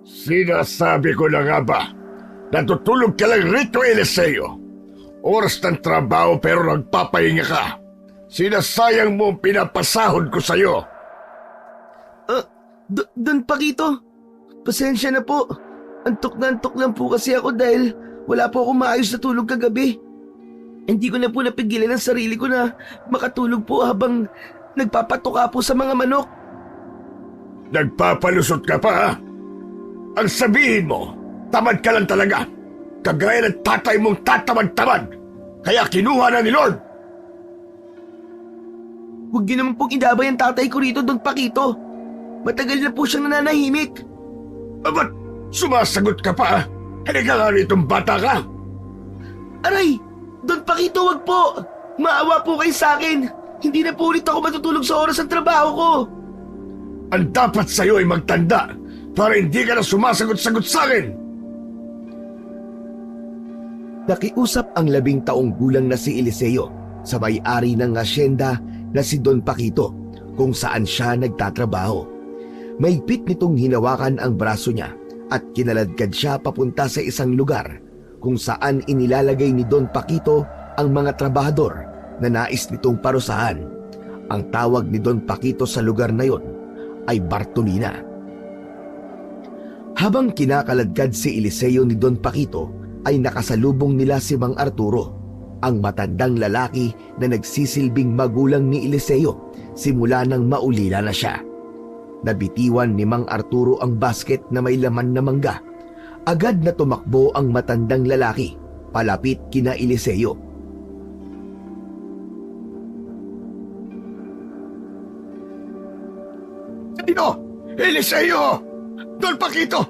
Sinasabi ko na nga ba, natutulog ka lang rito, Eliseo. Oras ng trabaho pero nagpapahinga ka. Sinasayang mo ang pinapasahod ko sa'yo. Don Paquito, pasensya na po. Antok na antok lang po kasi ako dahil wala po akong maayos na tulog kagabi. Hindi ko na po napigilan ang sarili ko na makatulog po habang nagpapatuka po sa mga manok. Nagpapalusot ka pa, ha? Ang sabihin mo, tamad ka lang talaga. Kagaya ng tatay mong tatamad-tamad. Kaya kinuha na ni Lord. Huwag niyo naman pong idabay ang tatay ko rito, Don Paquito. Matagal na po siyang nananahimik. Ba't sumasagot ka pa, ha? Halika nga ritong bata ka. Aray! Don Paquito, wag po! Maawa po kayo sa akin. Hindi na po ulit ako matutulog sa oras ng trabaho ko. Ang dapat sa'yo ay magtanda para hindi ka na sumasagot-sagot sa akin. Nakiusap ang 10 taong gulang na si Eliseo sa may-ari ng asyenda na si Don Paquito kung saan siya nagtatrabaho. Mahigpit nitong hinawakan ang braso niya at kinaladkad siya papunta sa isang lugar kung saan inilalagay ni Don Paquito ang mga trabahador na nais nitong parusahan. Ang tawag ni Don Paquito sa lugar na yon ay Bartolina. Habang kinakaladkad si Eliseo ni Don Paquito, ay nakasalubong nila si Mang Arturo, ang matandang lalaki na nagsisilbing magulang ni Eliseo simula nang maulila na siya. Nabitiwan ni Mang Arturo ang basket na may laman na mangga. Agad na tumakbo ang matandang lalaki palapit kina Eliseo. Sino? Eliseo! Don Paquito!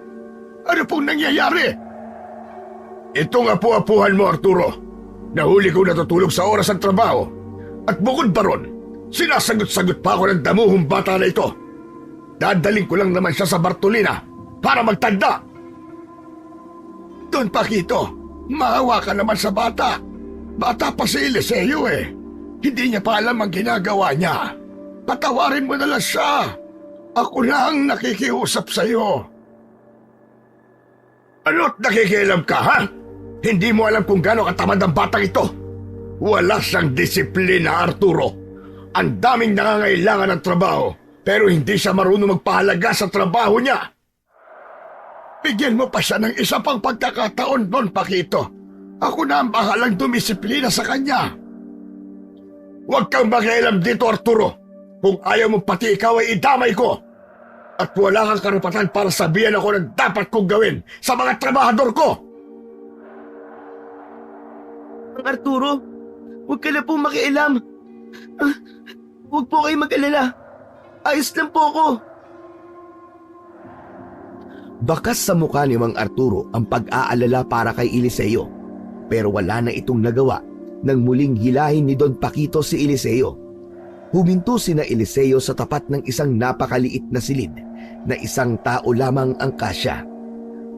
Ano pong nangyayari? Itong apu-apuhan mo, Arturo. Nahuli ko natutulog sa oras ng trabaho. At bukod pa ron, sinasagot-sagot pa ako ng damuhong bata na ito. Dadaling ko lang naman siya sa Bartolina para magtanda. Don Paquito, maawa ka naman sa bata. Bata pa si Eliseo eh. Hindi niya pa alam ang ginagawa niya. Patawarin mo na lang siya. Ako na ang nakikiusap sa'yo. Ano't nakikialam ka, ha? Hindi mo alam kung gaano katamad ang batang ito. Wala siyang disiplina, Arturo. Ang daming nangangailangan ng trabaho, pero hindi siya marunong magpahalaga sa trabaho niya. Bigyan mo pa siya ng isa pang pagkakataon, Don Paquito. Ako na ang bahalang dumisiplina sa kanya. Huwag kang makialam dito, Arturo. Kung ayaw mo pati ikaw ay idamay ko. At wala kang karapatan para sabihan ako ng dapat kong gawin sa mga trabahador ko. Mang Arturo, huwag ka na po makialam. Huwag po kayo mag-alala. Ayos lang po ako. Bakas sa mukha ni Mang Arturo ang pag-aalala para kay Eliseo, pero wala na itong nagawa nang muling hilahin ni Don Paquito si Eliseo. Huminto sina Eliseo sa tapat ng isang napakaliit na silid na isang tao lamang ang kasya.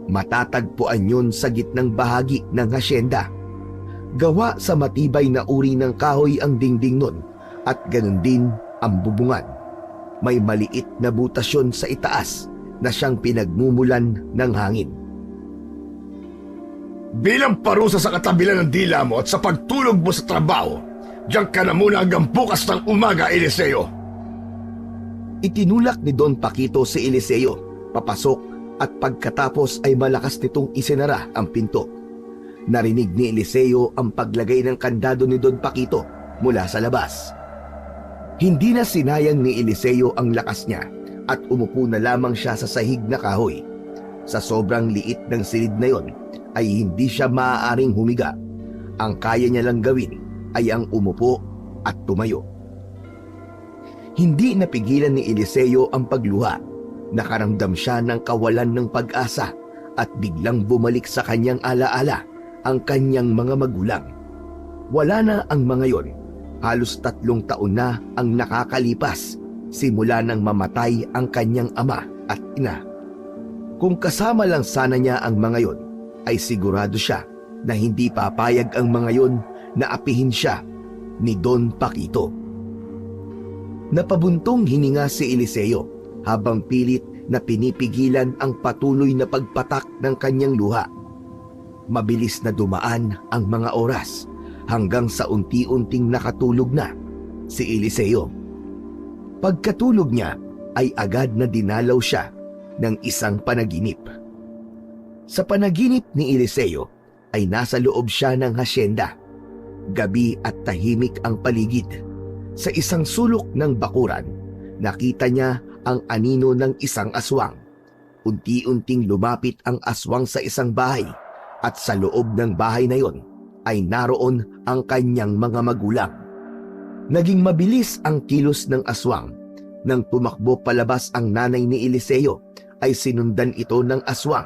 Matatagpuan yun sa gitnang bahagi ng hasyenda. Gawa sa matibay na uri ng kahoy ang dingding nun at ganun din ang bubungan. May maliit na butasyon sa itaas na siyang pinagmumulan ng hangin. Bilang parusa sa katabilan ng dila mo at sa pagtulog mo sa trabaho, diyan ka na muna hanggang bukas ng umaga, Eliseo. Itinulak ni Don Paquito si Eliseo papasok at pagkatapos ay malakas nitong isinara ang pinto. Narinig ni Eliseo ang paglagay ng kandado ni Don Paquito mula sa labas. Hindi na sinayang ni Eliseo ang lakas niya at umupo na lamang siya sa sahig na kahoy. Sa sobrang liit ng silid na yon ay hindi siya maaaring humiga. Ang kaya niya lang gawin ay ang umupo at tumayo. Hindi napigilan ni Eliseo ang pagluha. Nakaramdam siya ng kawalan ng pag-asa at biglang bumalik sa kanyang alaala ang kanyang mga magulang. Wala na ang mga yon. Halos 3 taon na ang nakakalipas simula nang mamatay ang kanyang ama at ina. Kung kasama lang sana niya ang mga yon, ay sigurado siya na hindi papayag ang mga yon na apihin siya ni Don Paquito. Napabuntong hininga si Eliseo habang pilit na pinipigilan ang patuloy na pagpatak ng kanyang luha. Mabilis na dumaan ang mga oras hanggang sa unti-unting nakatulog na si Eliseo. Pagkatulog niya ay agad na dinalaw siya ng isang panaginip. Sa panaginip ni Eliseo ay nasa loob siya ng hasyenda. Gabi at tahimik ang paligid. Sa isang sulok ng bakuran, nakita niya ang anino ng isang aswang. Unti-unting lumapit ang aswang sa isang bahay at sa loob ng bahay na yon ay naroon ang kanyang mga magulang. Naging mabilis ang kilos ng aswang. Nang tumakbo palabas ang nanay ni Eliseo ay sinundan ito ng aswang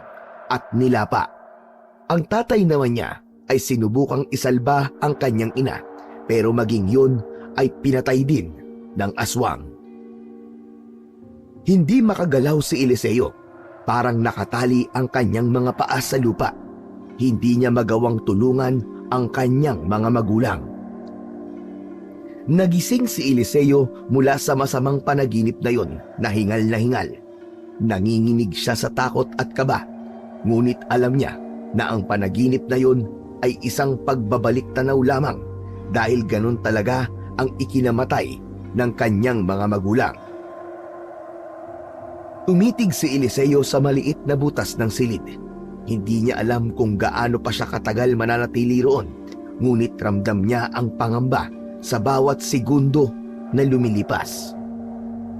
at nilapa. Ang tatay naman niya ay sinubukang isalba ang kanyang ina, pero maging yun ay pinatay din ng aswang. Hindi makagalaw si Eliseo. Parang nakatali ang kanyang mga paa sa lupa. Hindi niya magawang tulungan ang kanyang mga magulang. Nagising si Eliseo mula sa masamang panaginip na yon na hingal na hingal. Nanginginig siya sa takot at kaba, ngunit alam niya na ang panaginip na yon ay isang pagbabalik tanaw lamang dahil ganun talaga ang ikinamatay ng kanyang mga magulang. Tumitig si Eliseo sa maliit na butas ng silid. Hindi niya alam kung gaano pa siya katagal mananatili roon, ngunit ramdam niya ang pangamba sa bawat segundo na lumilipas.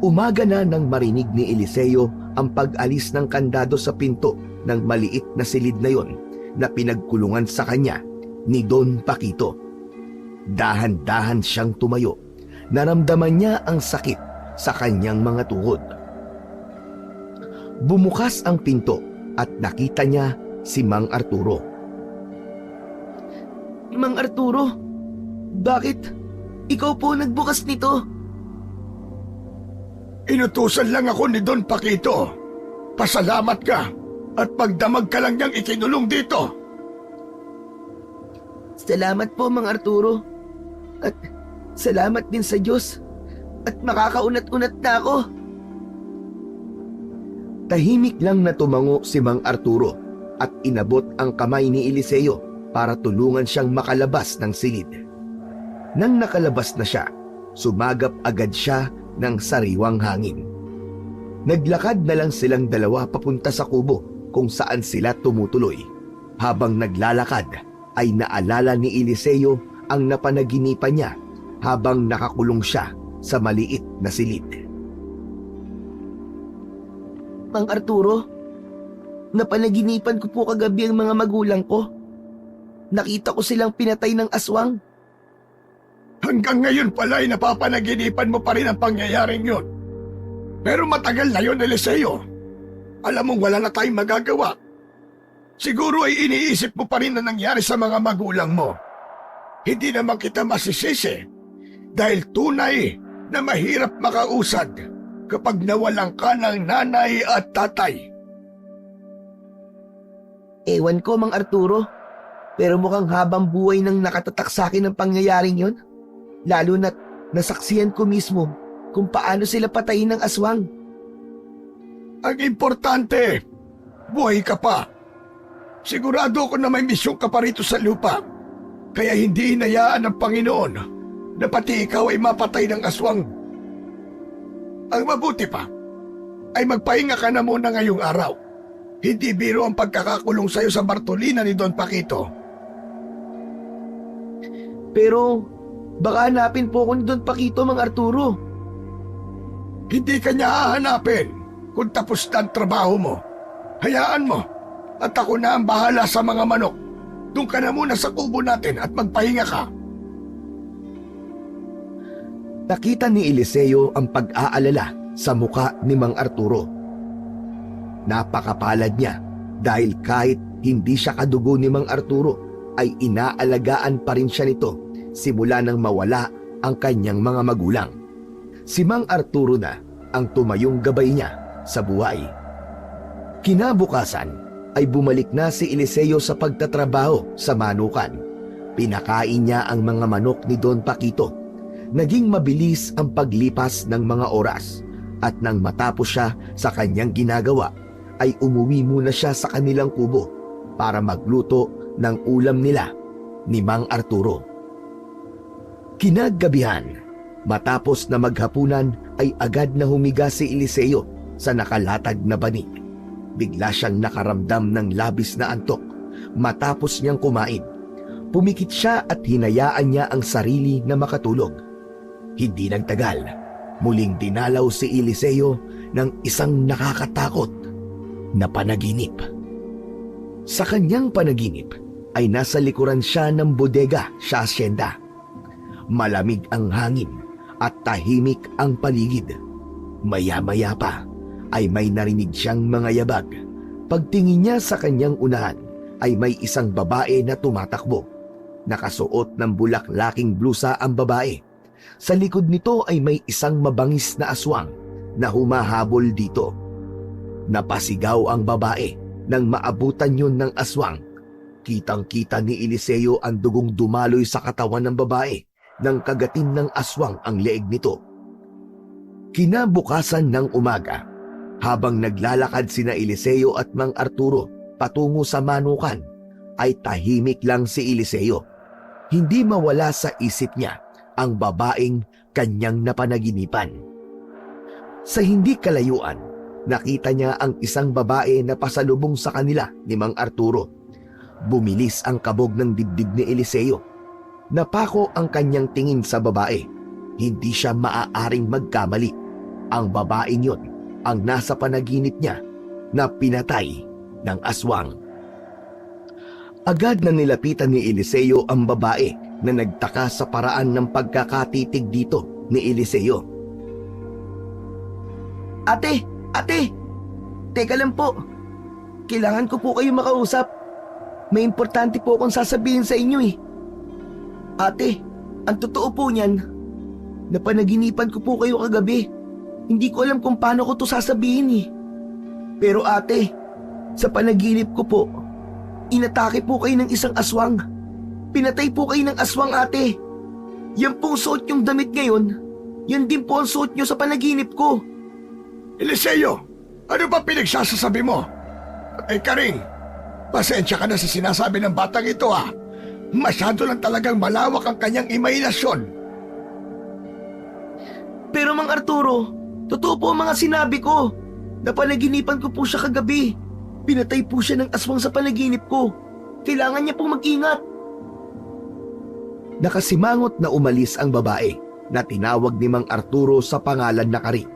Umaga na nang marinig ni Eliseo ang pag-alis ng kandado sa pinto ng maliit na silid na yon na pinagkulungan sa kanya ni Don Paquito. Dahan-dahan siyang tumayo. Naramdaman niya ang sakit sa kanyang mga tuhod. Bumukas ang pinto at nakita niya si Mang Arturo. Mang Arturo, bakit ikaw po nagbukas nito? Inutusan lang ako ni Don Paquito. Pasalamat ka at pagdamag ka lang niyang ikinulong dito. Salamat po, Mang Arturo. At salamat din sa Diyos. At makakaunat-unat na ako. Tahimik lang na tumango si Mang Arturo at inabot ang kamay ni Eliseo para tulungan siyang makalabas ng silid. Nang nakalabas na siya, sumagap agad siya ng sariwang hangin. Naglakad na lang silang dalawa papunta sa kubo kung saan sila tumutuloy. Habang naglalakad ay naalala ni Eliseo ang napanaginipan niya habang nakakulong siya sa maliit na silid. Mang Arturo, napanaginipan ko po kagabi ang mga magulang ko. Nakita ko silang pinatay ng aswang. Hanggang ngayon pala ay napapanaginipan mo pa rin ang pangyayaring yun. Pero matagal na yun, Eliseo. Alam mong wala na tayong magagawa. Siguro ay iniisip mo pa rin na nangyari sa mga magulang mo. Hindi naman kita masisisi dahil tunay na mahirap makausad kapag nawalan ka ng nanay at tatay. Ewan ko, Mang Arturo, pero mukhang habang buhay nang nakatatak sa akin ang pangyayaring yon. Lalo na't nasaksihan ko mismo kung paano sila patayin ng aswang. Ang importante, buhay ka pa. Sigurado ko na may misyon ka pa rito sa lupa. Kaya hindi hinayaan ng Panginoon na pati ikaw ay mapatay ng aswang. Ang mabuti pa ay magpahinga ka na muna ngayong araw. Hindi biro ang pagkakakulong sa'yo sa Bartolina ni Don Paquito. Pero baka hanapin po ko ni Don Paquito, Mang Arturo. Hindi ka niya hahanapin kung tapos na ang trabaho mo. Hayaan mo at ako na ang bahala sa mga manok. Doon ka na muna sa kubo natin at magpahinga ka. Nakita ni Eliseo ang pag-aalala sa muka ni Mang Arturo. Napakapalad niya dahil kahit hindi siya kadugo ni Mang Arturo ay inaalagaan pa rin siya nito simula nang mawala ang kanyang mga magulang. Si Mang Arturo na ang tumayong gabay niya sa buhay. Kinabukasan ay bumalik na si Eliseo sa pagtatrabaho sa manukan. Pinakain niya ang mga manok ni Don Paquito. Naging mabilis ang paglipas ng mga oras At nang matapos siya sa kanyang ginagawa, ay umuwi muna siya sa kanilang kubo para magluto ng ulam nila ni Mang Arturo. Kinagabihan, matapos na maghapunan ay agad na humiga si Eliseo sa nakalatag na banig. Bigla siyang nakaramdam ng labis na antok matapos niyang kumain. Pumikit siya at hinayaan niya ang sarili na makatulog. Hindi nagtagal, muling dinalaw si Eliseo ng isang nakakatakot na panaginip. Sa kanyang panaginip ay nasa likuran siya ng bodega sa asyenda. Malamig ang hangin at tahimik ang paligid. Maya-maya pa ay may narinig siyang mga yabag. Pagtingin niya sa kanyang unahan ay may isang babae na tumatakbo. Nakasuot ng bulaklaking blusa ang babae. Sa likod nito ay may isang mabangis na aswang na humahabol dito. Napasigaw ang babae nang maabutan yun ng aswang. Kitang-kita ni Eliseo ang dugong dumaloy sa katawan ng babae nang kagatin ng aswang ang leeg nito. Kinabukasan ng umaga, habang naglalakad sina Eliseo at Mang Arturo patungo sa manukan, ay tahimik lang si Eliseo. Hindi mawala sa isip niya ang babaeng kanyang napanaginipan. Sa hindi kalayuan, nakita niya ang isang babae na pasalubong sa kanila ni Mang Arturo. Bumilis ang kabog ng dibdib ni Eliseo. Napako ang kanyang tingin sa babae. Hindi siya maaaring magkamali. Ang babaeng yun ang nasa panaginip niya na pinatay ng aswang. Agad na nilapitan ni Eliseo ang babae na nagtaka sa paraan ng pagkakatitig dito ni Eliseo. Ate! Ate! Teka lang po. Kailangan ko po kayo makausap. May importante po akong sasabihin sa inyo eh. Ate, ang totoo po niyan, napanaginipan ko po kayo kagabi. Hindi ko alam kung paano ko to sasabihin eh. Pero ate, sa panaginip ko po, inatake po kayo ng isang aswang. Pinatay po kayo ng aswang, ate. Yan pong suot yung damit ngayon, yan din po ang suot nyo sa panaginip ko. Eliseo, ano ba pinagsasasabi mo? Karing, pasensya ka na sa sinasabi ng batang ito ha. Masyado lang talagang malawak ang kanyang imahinasyon. Pero Mang Arturo, totoo po ang mga sinabi ko. Napanaginipan ko po siya kagabi. Pinatay po siya ng aswang sa panaginip ko. Kailangan niya pong mag-ingat. Nakasimangot na umalis ang babae na tinawag ni Mang Arturo sa pangalan na Karing.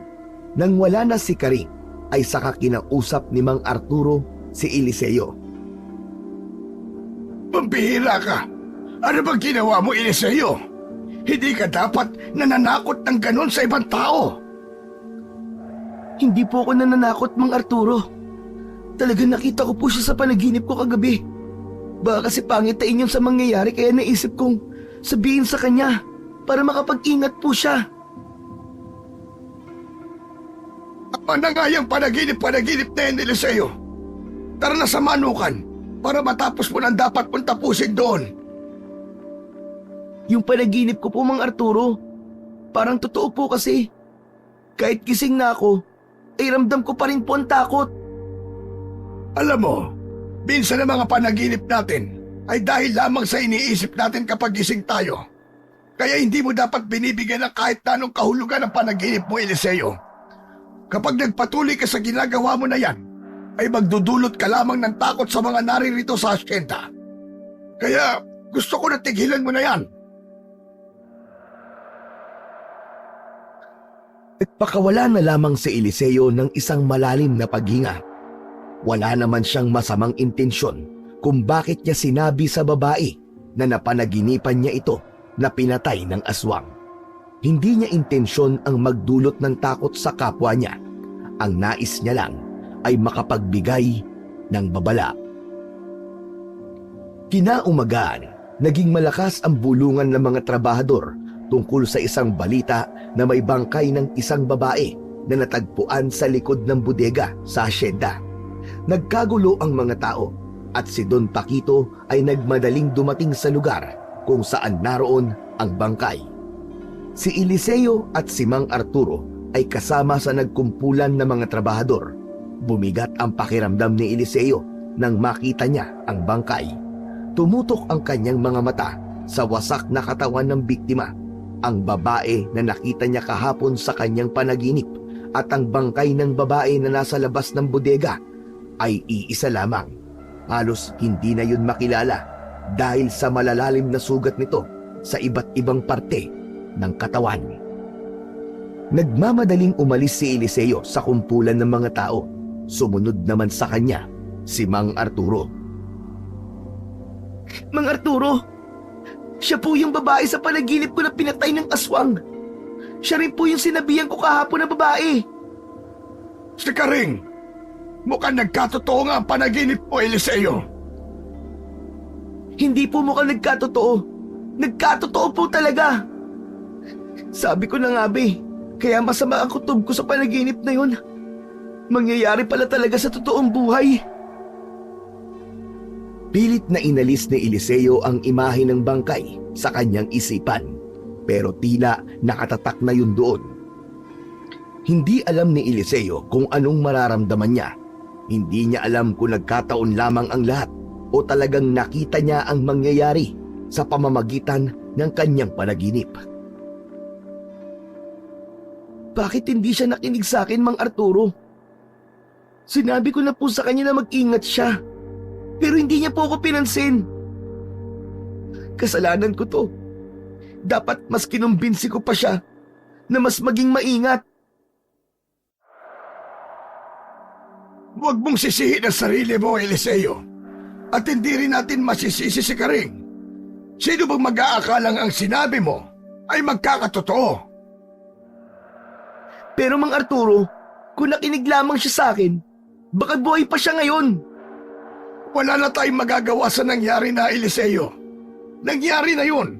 Nang wala na si Karing, ay saka kinausap ni Mang Arturo si Eliseo. Pambihira ka! Ano bang ginawa mo, Eliseo? Hindi ka dapat nananakot ng ganon sa ibang tao. Hindi po ako nananakot, Mang Arturo. Talagang nakita ko po siya sa panaginip ko kagabi. Baka kasi pangitain yun sa mangyayari kaya naisip kong sabihin sa kanya para makapag-ingat po siya. Ano na nga yung panaginip na yan, Eliseo? Tara na sa manukan para matapos mo nang dapat mong tapusin doon. Yung panaginip ko po, Mang Arturo, parang totoo po kasi. Kahit gising na ako, ay ramdam ko pa rin po ang takot. Alam mo, minsan ang mga panaginip natin ay dahil lamang sa iniisip natin kapag gising tayo. Kaya hindi mo dapat binibigyan ng kahit anong kahulugan ng panaginip mo, Eliseo. Kapag nagpatuloy ka sa ginagawa mo na yan, ay magdudulot ka lamang ng takot sa mga naririto sa asyenda. Kaya gusto ko na tigilan mo na yan. Nagpakawala na lamang si Eliseo ng isang malalim na paghinga. Wala naman siyang masamang intensyon kung bakit niya sinabi sa babae na napanaginipan niya ito na pinatay ng aswang. Hindi niya intensyon ang magdulot ng takot sa kapwa niya. Ang nais niya lang ay makapagbigay ng babala. Kinaumagahan, naging malakas ang bulungan ng mga trabahador tungkol sa isang balita na may bangkay ng isang babae na natagpuan sa likod ng bodega sa asyenda. Nagkagulo ang mga tao at si Don Paquito ay nagmadaling dumating sa lugar kung saan naroon ang bangkay. Si Eliseo at si Mang Arturo ay kasama sa nagkumpulan ng mga trabahador. Bumigat ang pakiramdam ni Eliseo nang makita niya ang bangkay. Tumutok ang kanyang mga mata sa wasak na katawan ng biktima, ang babae na nakita niya kahapon sa kanyang panaginip, at ang bangkay ng babae na nasa labas ng bodega ay iisa lamang. Halos hindi na yun makilala dahil sa malalalim na sugat nito sa iba't ibang parte ng katawan. Nagmamadaling umalis si Eliseo sa kumpulan ng mga tao. Sumunod naman sa kanya si Mang Arturo. Mang Arturo, siya po yung babae sa panaginip ko na pinatay ng aswang. Siya rin po yung sinabihan ko kahapon na babae. Si Karing, mukhang nagkatotoo nga ang panaginip mo, Eliseo. Hindi po mukhang nagkatotoo. Nagkatotoo po talaga. Sabi ko na nga be, kaya masama ang kutob ko sa panaginip na yun. Mangyayari pala talaga sa totoong buhay. Pilit na inalis ni Eliseo ang imahe ng bangkay sa kanyang isipan, pero tila nakatatak na yun doon. Hindi alam ni Eliseo kung anong mararamdaman niya. Hindi niya alam kung nagkataon lamang ang lahat o talagang nakita niya ang mangyayari sa pamamagitan ng kanyang panaginip. Bakit hindi siya nakinig sa akin, Mang Arturo? Sinabi ko na po sa kanya na mag-ingat siya. Pero hindi niya po ako pinansin. Kasalanan ko to. Dapat mas kinumbinsi ko pa siya na mas maging maingat. Huwag mong sisihin ang sarili mo, Eliseo. At hindi rin natin masisisi si Karing. Sino bang mag-aakalang ang sinabi mo ay magkakatotoo? Pero Mang Arturo, kung nakinig lamang siya sa akin, baka buhay pa siya ngayon. Wala na tayong magagawa sa nangyari na, Eliseo. Nangyari na yun.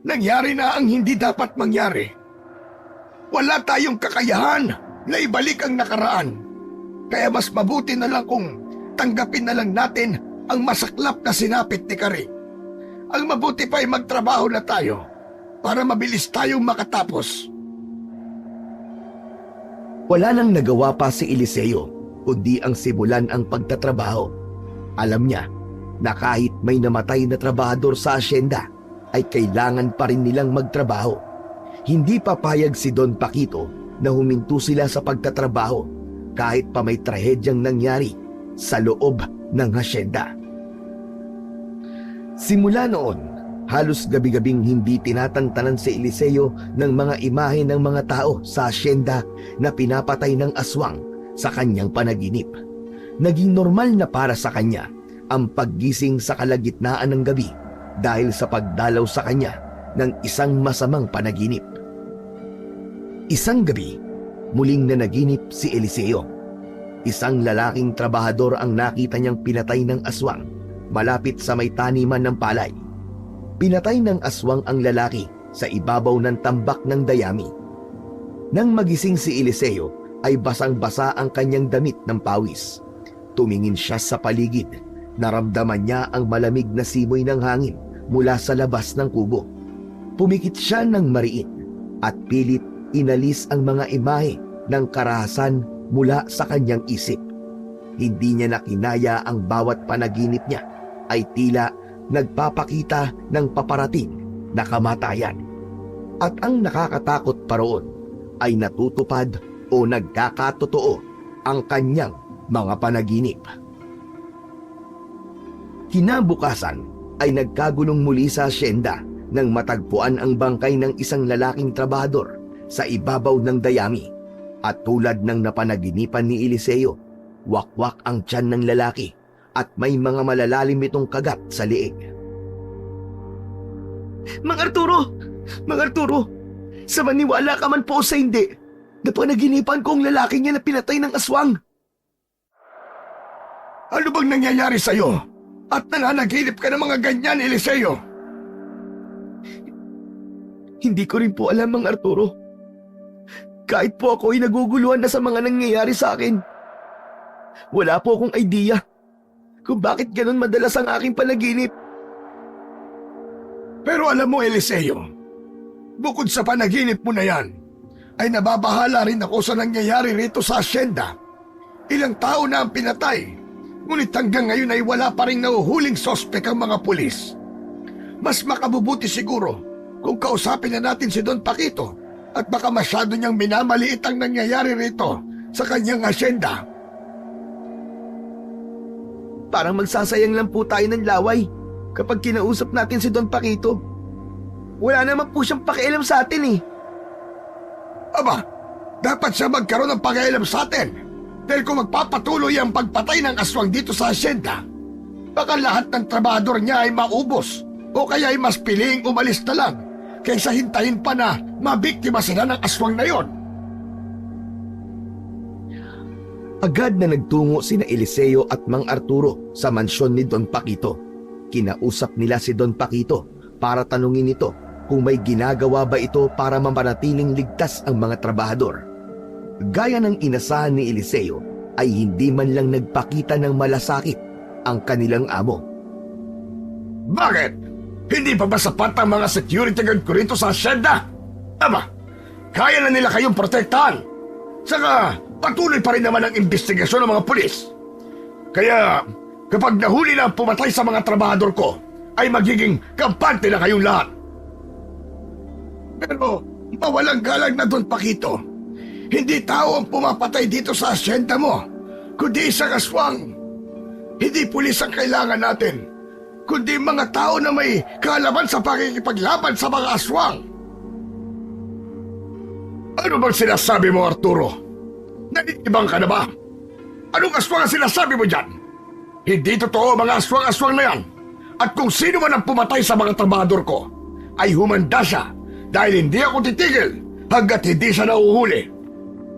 Nangyari na ang hindi dapat mangyari. Wala tayong kakayahan na ibalik ang nakaraan. Kaya mas mabuti na lang kung tanggapin na lang natin ang masaklap na sinapit ni Karing. Ang mabuti pa ay magtrabaho na tayo para mabilis tayong makatapos. Wala nang nagawa pa si Eliseo kundi ang simulan ang pagtatrabaho. Alam niya na kahit may namatay na trabahador sa asyenda, ay kailangan pa rin nilang magtrabaho. Hindi papayag si Don Paquito na huminto sila sa pagtatrabaho kahit pa may trahedyang nangyari sa loob ng asyenda. Simula noon, halos gabi-gabing hindi tinatantanan si Eliseo ng mga imahe ng mga tao sa asyenda na pinapatay ng aswang sa kanyang panaginip. Naging normal na para sa kanya ang paggising sa kalagitnaan ng gabi dahil sa pagdalaw sa kanya ng isang masamang panaginip. Isang gabi, muling nanaginip si Eliseo. Isang lalaking trabahador ang nakita niyang pinatay ng aswang malapit sa may taniman ng palay. Pinatay ng aswang ang lalaki sa ibabaw ng tambak ng dayami. Nang magising si Eliseo ay basang-basa ang kanyang damit ng pawis. Tumingin siya sa paligid. Naramdaman niya ang malamig na simoy ng hangin mula sa labas ng kubo. Pumikit siya ng mariin at pilit inalis ang mga imahe ng karahasan mula sa kanyang isip. Hindi niya nakinaya ang bawat panaginip niya ay tila nagpapakita ng paparating na kamatayan. At ang nakakatakot pa roon ay natutupad o nagkakatotoo ang kanyang mga panaginip. Kinabukasan ay nagkagulong muli sa asyenda nang matagpuan ang bangkay ng isang lalaking trabahador sa ibabaw ng dayami. At tulad ng napanaginipan ni Eliseo, wakwak ang tiyan ng lalaki at may mga malalalim itong kagat sa liig. Mang Arturo! Mang Arturo! Sa maniwala ka man po sa hindi, napanaginipan ko ang lalaki niya na pinatay ng aswang. Ano bang nangyayari sa'yo? At nananaginip ka ng mga ganyan, Eliseo? Hindi ko rin po alam, Mang Arturo. Kahit po ako ay naguguluhan na sa mga nangyayari sa akin. Wala po akong idea kung bakit ganun madalas ang aking panaginip. Pero alam mo, Eliseo, bukod sa panaginip mo na yan, ay nababahala rin ako sa nangyayari rito sa asyenda. Ilang tao na ang pinatay, ngunit hanggang ngayon ay wala pa rin nahuhuling sospek ang mga pulis. Mas makabubuti siguro kung kausapin na natin si Don Paquito at baka masyado niyang minamaliit ang nangyayari rito sa kanyang asyenda. Parang magsasayang lang po tayo ng laway kapag kinausap natin si Don Paquito. Wala naman po siyang pakialam sa atin eh. Aba, dapat siya magkaroon ng pakialam sa atin. Dahil kung magpapatuloy ang pagpatay ng aswang dito sa asyenda, baka lahat ng trabahador niya ay maubos o kaya ay mas piling umalis na lang kaysa hintayin pa na mabiktima sila ng aswang na yon. Agad na nagtungo sina Eliseo at Mang Arturo sa mansyon ni Don Paquito. Kinausap nila si Don Paquito para tanungin ito kung may ginagawa ba ito para mamanatiling ligtas ang mga trabahador. Gaya ng inasahan ni Eliseo ay hindi man lang nagpakita ng malasakit ang kanilang amo. Bakit? Hindi pa ba sapat ang mga security guard ko rito sa asyenda? Aba, kaya na nila kayong protektahan. Saka patuloy pa rin naman ang investigasyon ng mga pulis. Kaya kapag nahuli na ang pumatay sa mga trabahador ko, ay magiging kampante na kayong lahat. Pero mawalang galang na Don Paquito. Hindi tao ang pumapatay dito sa asyenda mo, kundi isang aswang. Hindi pulis ang kailangan natin, kundi mga tao na may kaalaman sa pakikipaglaban sa mga aswang. Ano bang sinasabi mo, Arturo? Nanitibang ka na ba? Anong aswang ang sinasabi mo dyan? Hindi totoo mga aswang-aswang na yan. At kung sino man ang pumatay sa mga trabahador ko, ay humanda siya dahil hindi ako titigil hanggat hindi siya nauhuli.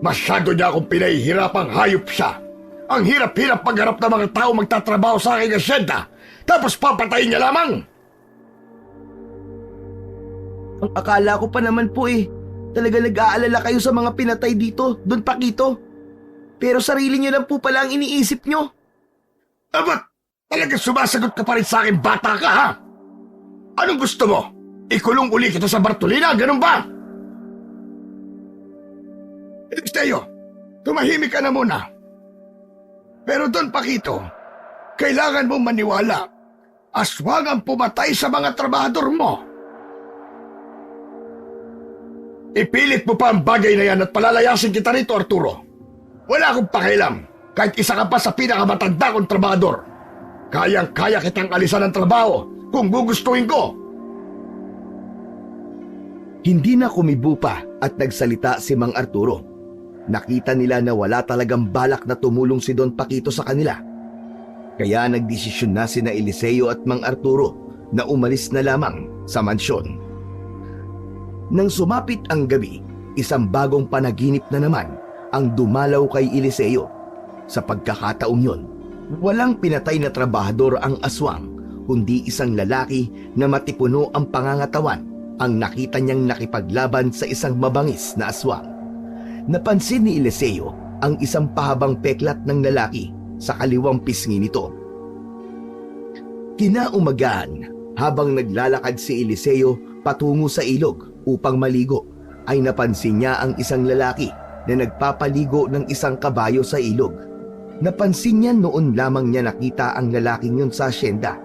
Masyado niya akong pinahihirapang hayop siya. Ang hirap-hirap pagharap ng mga tao magtatrabaho sa aking asyenda, tapos papatayin niya lamang. Ang akala ko pa naman po eh, talaga nag-aalala kayo sa mga pinatay dito, Don Paquito. Pero sarili niyo lang po pala ang iniisip niyo. Abat, talagang sumasagot ka pa rin sa akin, bata ka ha? Anong gusto mo? Ikulong uli kita sa Bartolina, ganun ba? Elisteo, tumahimik ka na muna. Pero Don Paquito, kailangan mong maniwala. Aswang ang pumatay sa mga trabahador mo. Ipilit mo pa ang bagay na yan at palalayasin kita rito, Arturo. Wala akong pakialam kahit isa ka pa sa pinakamatanda kong trabahador. Kayang-kaya kitang alisan ng trabaho kung gugustuhin ko. Hindi na kumibo pa at nagsalita si Mang Arturo. Nakita nila na wala talagang balak na tumulong si Don Paquito sa kanila. Kaya nagdesisyon na sina Eliseo at Mang Arturo na umalis na lamang sa mansyon. Nang sumapit ang gabi, isang bagong panaginip na naman ang dumalaw kay Eliseo. Sa pagkakataong yon, walang pinatay na trabahador ang aswang, kundi isang lalaki na matipuno ang pangangatawan ang nakita niyang nakipaglaban sa isang mabangis na aswang. Napansin ni Eliseo ang isang pahabang peklat ng lalaki sa kaliwang pisngi nito. Kinaumagahan, habang naglalakad si Eliseo patungo sa ilog upang maligo, ay napansin niya ang isang lalaki na nagpapaligo ng isang kabayo sa ilog. Napansin niya noon lamang niya nakita ang lalaking yun sa asyenda,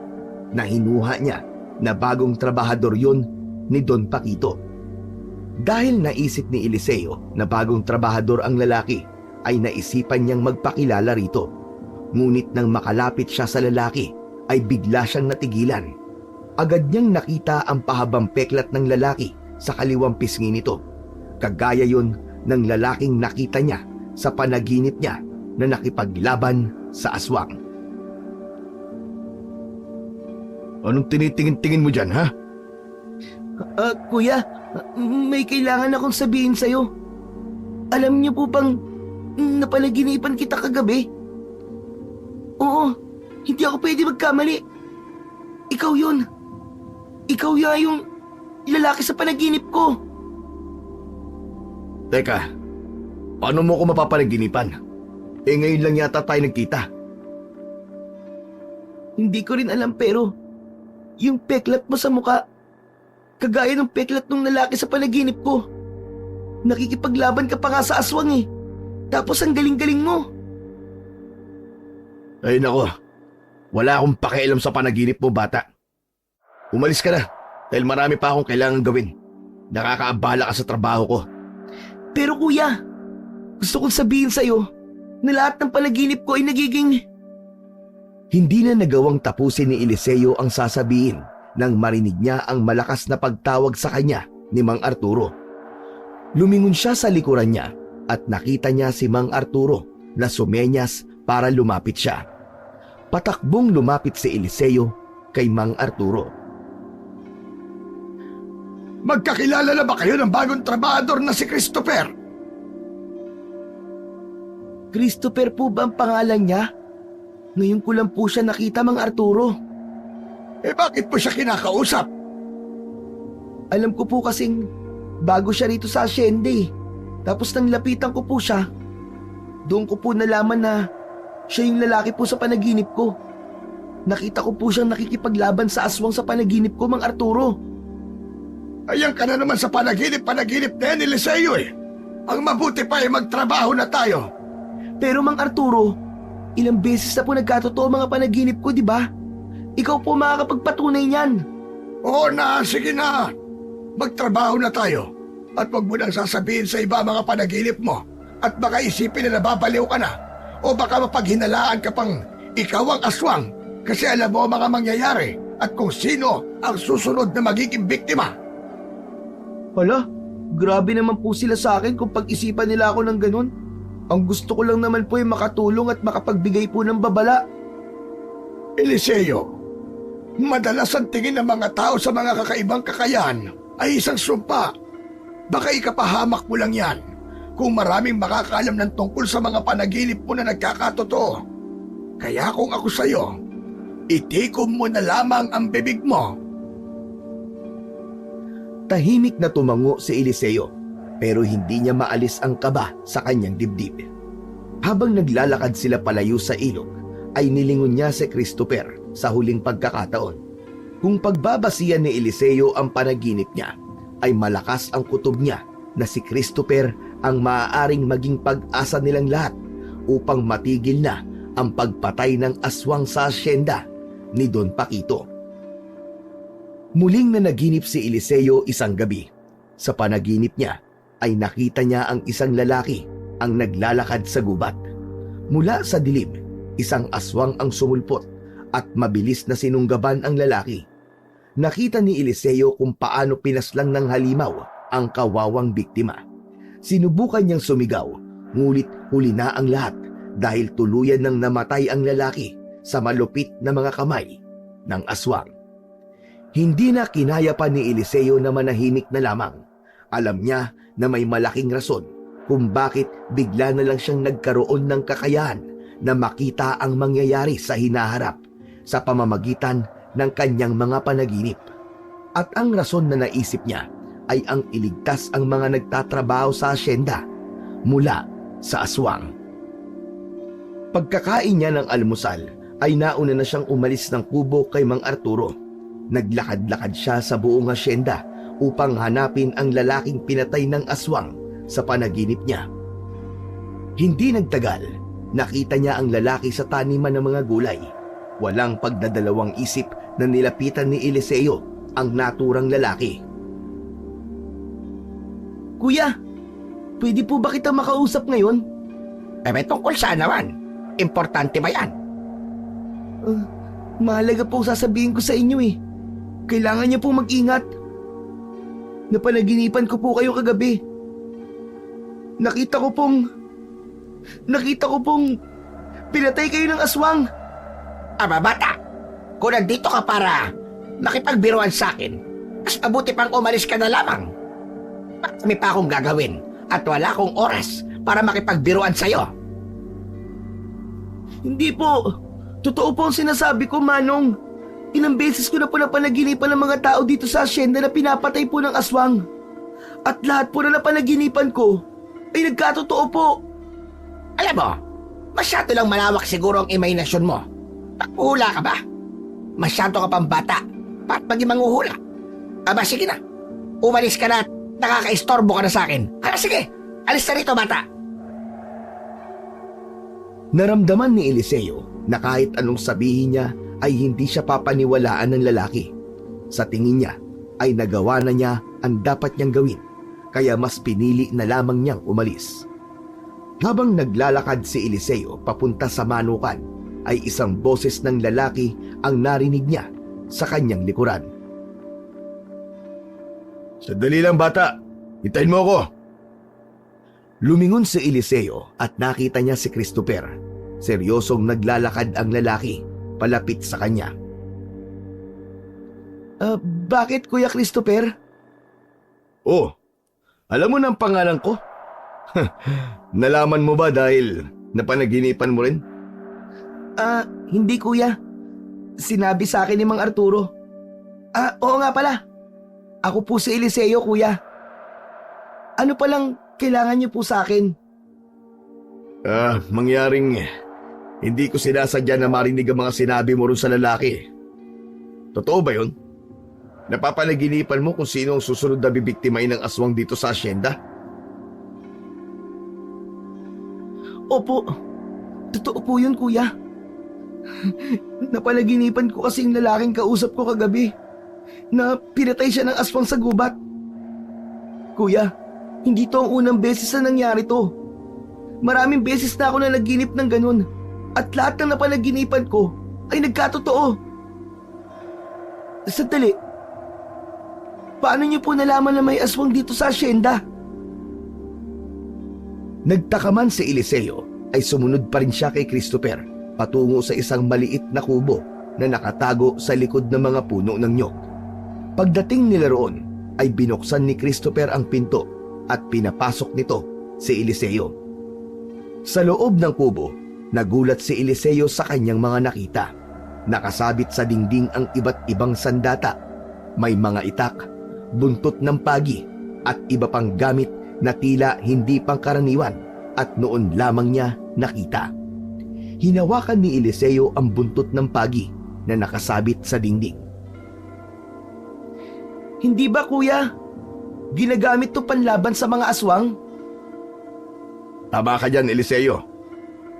na hinuha niya na bagong trabahador yun ni Don Paquito. Dahil naisip ni Eliseo na bagong trabahador ang lalaki, ay naisipan niyang magpakilala rito. Ngunit nang makalapit siya sa lalaki, ay bigla siyang natigilan. Agad niyang nakita ang pahabang peklat ng lalaki sa kaliwang pisngi nito. Kagaya yun ng lalaking nakita niya sa panaginip niya na nakipaglaban sa aswang. Anong tinitingin-tingin mo dyan, ha? Kuya, may kailangan akong sabihin sa'yo. Alam niyo po bang napanaginipan kita kagabi? Oo, hindi ako pwede magkamali. Ikaw yun. Ikaw yung lalaki sa panaginip ko. Teka, paano mo ko mapapanaginipan? Ngayon lang yata tayo nagkita. Hindi ko rin alam pero yung peklat mo sa muka, kagaya ng peklat ng lalaki sa panaginip ko. Nakikipaglaban ka pa nga sa aswang eh. Tapos ang galing-galing mo. Ay nako, wala akong pakialam sa panaginip mo, bata. Umalis ka na dahil marami pa akong kailangan gawin. Nakakaabala ka sa trabaho ko. Pero kuya, gusto kong sabihin sa'yo na lahat ng panaginip ko ay nagiging... Hindi na nagawang tapusin ni Eliseo ang sasabihin nang marinig niya ang malakas na pagtawag sa kanya ni Mang Arturo. Lumingon siya sa likuran niya at nakita niya si Mang Arturo na sumenyas para lumapit siya. Patakbong lumapit si Eliseo kay Mang Arturo. Magkakilala na ba kayo ng bagong trabahador na si Christopher? Christopher po ba ang pangalan niya? Ngayon ko lang po siya nakita, Mang Arturo. Eh bakit po siya kinakausap? Alam ko po kasing bago siya rito sa asyenda eh. Tapos nang lapitan ko po siya, doon ko po nalaman na siya yung lalaki po sa panaginip ko. Nakita ko po siyang nakikipaglaban sa aswang sa panaginip ko, Mang Arturo. Ayan ka na naman sa panaginip na yan, Eliseo eh. Ang mabuti pa ay magtrabaho na tayo. Pero Mang Arturo, ilang beses na po nagkatotoo mga panaginip ko, di ba? Ikaw po makakapagpatunay niyan. Oo na, sige na. Magtrabaho na tayo. At huwag mo nang sasabihin sa iba mga panaginip mo. At baka isipin na nababaliw ka na. O baka mapaghinalaan ka pang ikaw ang aswang. Kasi alam mo ang mga mangyayari at kung sino ang susunod na magiging biktima. Hala, grabe naman po sila sa akin kung pag-isipan nila ako ng ganun. Ang gusto ko lang naman po ay makatulong at makapagbigay po ng babala. Eliseo, madalas ang tingin ng mga tao sa mga kakaibang kakayahan ay isang sumpa. Baka ikapahamak mo lang yan kung maraming makakaalam ng tungkol sa mga panaginip mo na nagkakatotoo. Kaya kung ako sa'yo, itikom mo na lamang ang bibig mo. Tahimik na tumango si Eliseo pero hindi niya maalis ang kaba sa kanyang dibdib. Habang naglalakad sila palayo sa ilog, ay nilingon niya si Christopher sa huling pagkakataon. Kung pagbabasihan ni Eliseo ang panaginip niya, ay malakas ang kutob niya na si Christopher ang maaaring maging pag-asa nilang lahat upang matigil na ang pagpatay ng aswang sa asyenda ni Don Paquito. Muling na naginip si Eliseo isang gabi. Sa panaginip niya ay nakita niya ang isang lalaki ang naglalakad sa gubat. Mula sa dilim, isang aswang ang sumulpot at mabilis na sinunggaban ang lalaki. Nakita ni Eliseo kung paano pinaslang ng halimaw ang kawawang biktima. Sinubukan niyang sumigaw, ngulit huli na ang lahat dahil tuluyan nang namatay ang lalaki sa malupit na mga kamay ng aswang. Hindi na kinaya pa ni Eliseo na manahimik na lamang. Alam niya na may malaking rason kung bakit bigla na lang siyang nagkaroon ng kakayahan na makita ang mangyayari sa hinaharap sa pamamagitan ng kanyang mga panaginip. At ang rason na naisip niya ay ang iligtas ang mga nagtatrabaho sa asyenda mula sa aswang. Pagkakain niya ng almusal ay nauna na siyang umalis ng kubo kay Mang Arturo. Naglakad-lakad siya sa buong asyenda upang hanapin ang lalaking pinatay ng aswang sa panaginip niya. Hindi nagtagal, nakita niya ang lalaki sa taniman ng mga gulay. Walang pagdadalawang isip na nilapitan ni Eliseo ang naturang lalaki. Kuya, pwede po ba kita makausap ngayon? May tungkol saan naman? Importante ba yan? Mahalaga po sasabihin ko sa inyo eh. Kailangan niyo po mag-ingat. Napanaginipan ko po kayo kagabi. Nakita ko pong pinatay kayo ng aswang. Bata, kung nandito ka para makipagbiruan sa akin, mas mabuti pang umalis ka na lamang. Marami pa akong gagawin at wala akong oras para makipagbiruan sa'yo. Hindi po. Totoo po ang sinasabi ko, Manong. Ilang beses ko na po napanaginipan ng mga tao dito sa asyenda na pinapatay po ng aswang. At lahat po na napanaginipan ko ay nagkatotoo po. Alam mo, masyado lang malawak siguro ang imahinasyon mo. Maghuhula ka ba? Masyado ka pang bata para maging manghuhula. Aba, sige na. Umalis ka na at nakakaistorbo ka na sa akin. Alas sige! Alis na rito, bata! Naramdaman ni Eliseo na kahit anong sabihin niya ay hindi siya papaniwalaan ng lalaki. Sa tingin niya ay nagawa na niya ang dapat niyang gawin, kaya mas pinili na lamang niyang umalis. Habang naglalakad si Eliseo papunta sa manukan, ay isang boses ng lalaki ang narinig niya sa kanyang likuran. Sandali lang bata, hintayin mo ako. Lumingon si Eliseo at nakita niya si Christopher. Seryosong naglalakad ang lalaki palapit sa kanya. Bakit, Kuya Christopher? Oh, alam mo na ang pangalan ko? Nalaman mo ba dahil napanaginipan mo rin? Hindi, Kuya. Sinabi sa akin ni Mang Arturo. Oo nga pala. Ako po si Eliseo, Kuya. Ano palang kailangan niyo po sa akin? Mangyaring hindi ko sinasadya na marinig ang mga sinabi mo rin sa lalaki. Totoo ba yun? Napapanaginipan mo kung sino ang susunod na bibiktimain ng aswang dito sa asyenda? Opo, totoo po yun, Kuya. Napanaginipan ko kasi yung lalaking kausap ko kagabi na pinatay siya ng aswang sa gubat. Kuya, hindi to ang unang beses na nangyari to. Maraming beses na ako na naginip ng ganun at lahat ng napanaginipan ko ay nagkatotoo. Sandali, paano niyo po nalaman na may aswang dito sa asyenda? Nagtaka man si Eliseo ay sumunod pa rin siya kay Christopher patungo sa isang maliit na kubo na nakatago sa likod ng mga puno ng nyog. Pagdating nila roon ay binuksan ni Christopher ang pinto at pinapasok nito si Eliseo. Sa loob ng kubo, nagulat si Eliseo sa kanyang mga nakita. Nakasabit sa dingding ang iba't ibang sandata. May mga itak, buntot ng pagi at iba pang gamit na tila hindi pangkaraniwan at noon lamang niya nakita. Hinawakan ni Eliseo ang buntot ng pagi na nakasabit sa dingding. Hindi ba, Kuya? Ginagamit to panlaban sa mga aswang? Tama ka dyan, Eliseo.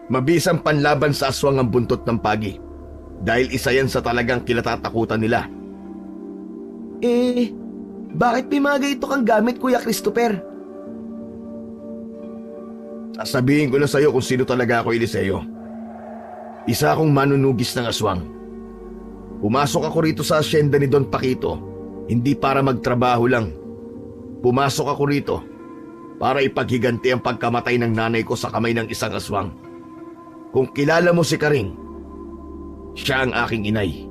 Mabisang panlaban sa aswang ang buntot ng pagi. Dahil isa yan sa talagang kinatatakutan nila. Bakit may mga ganito kang gamit, Kuya Christopher? Sasabihin ko na sa'yo kung sino talaga ako, Eliseo. Isa akong manunugis ng aswang. Pumasok ako rito sa asyenda ni Don Paquito, hindi para magtrabaho lang. Pumasok ako rito para ipaghiganti ang pagkamatay ng nanay ko sa kamay ng isang aswang. Kung kilala mo si Karing, siya ang aking inay.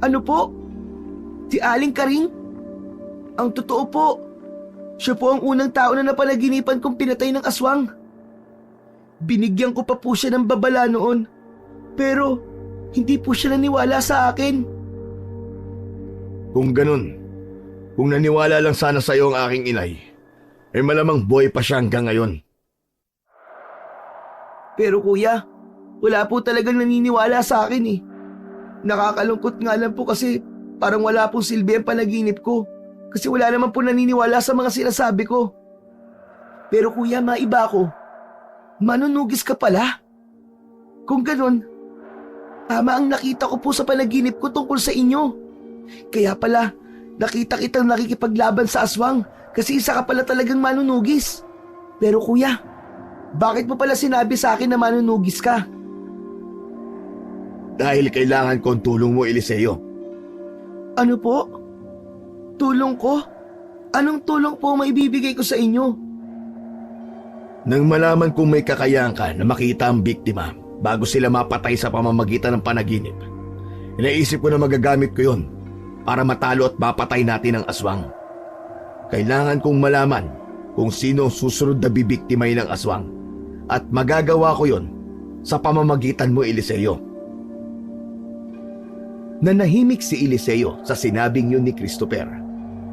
Ano po? Si Aling Karing? Ang totoo po, siya po ang unang tao na napanaginipan kong pinatay ng aswang. Binigyan ko pa po siya ng babala noon, pero hindi po siya naniwala sa akin. Kung ganun, kung naniwala lang sana sa iyo ang aking inay, malamang buhay pa siya hanggang ngayon. Pero Kuya, wala po talagang naniniwala sa akin eh. Nakakalungkot nga lang po kasi parang wala pong silbi ang panaginip ko. Kasi wala naman po naniniwala sa mga sinasabi ko. Pero Kuya, maiba ko. Manunugis ka pala. Kung ganun, tama ang nakita ko po sa panaginip ko tungkol sa inyo. Kaya pala, nakita kitang nakikipaglaban sa aswang kasi isa ka pala talagang manunugis. Pero Kuya, bakit mo pala sinabi sa akin na manunugis ka? Dahil kailangan ko ang tulong mo, Eliseo. Ano po? Tulong ko? Anong tulong po maibibigay ko sa inyo? Nang malaman kong may kakayahan ka na makita ang biktima bago sila mapatay sa pamamagitan ng panaginip, inaisip ko na magagamit ko yon para matalo at mapatay natin ang aswang. Kailangan kong malaman kung sino susunod na bibiktimay ng aswang at magagawa ko yon sa pamamagitan mo, Eliseo. Nanahimik si Eliseo sa sinabing yun ni Christopher.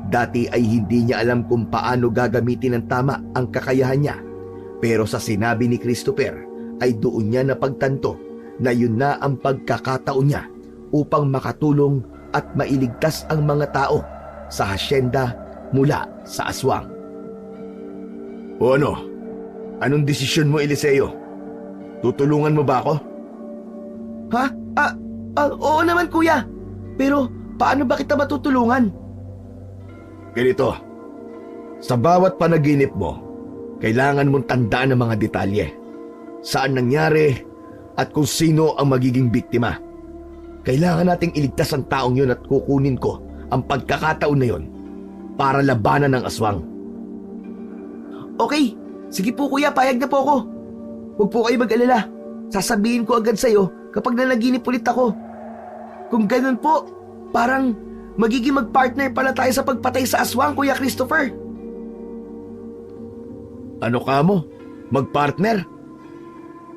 Dati ay hindi niya alam kung paano gagamitin ng tama ang kakayahan niya. Pero sa sinabi ni Christopher ay doon niya napagtanto na yun na ang pagkakataon niya upang makatulong at mailigtas ang mga tao sa hasyenda mula sa aswang. O ano? Anong desisyon mo, Eliseo? Tutulungan mo ba ako? Ha? Oo naman kuya. Pero paano ba kita matutulungan? Ganito, sa bawat panaginip mo, kailangan mong tandaan ang mga detalye. Saan nangyari at kung sino ang magiging biktima. Kailangan nating iligtas ang taong yun at kukunin ko ang pagkakataon na yun para labanan ng aswang. Okay, sige po kuya, payag na po ako. Huwag po kayo mag-alala. Sasabihin ko agad sa'yo kapag nanaginip ulit ako. Kung ganun po, parang magiging magpartner pala tayo sa pagpatay sa aswang, Kuya Christopher. Ano ka mo? Magpartner?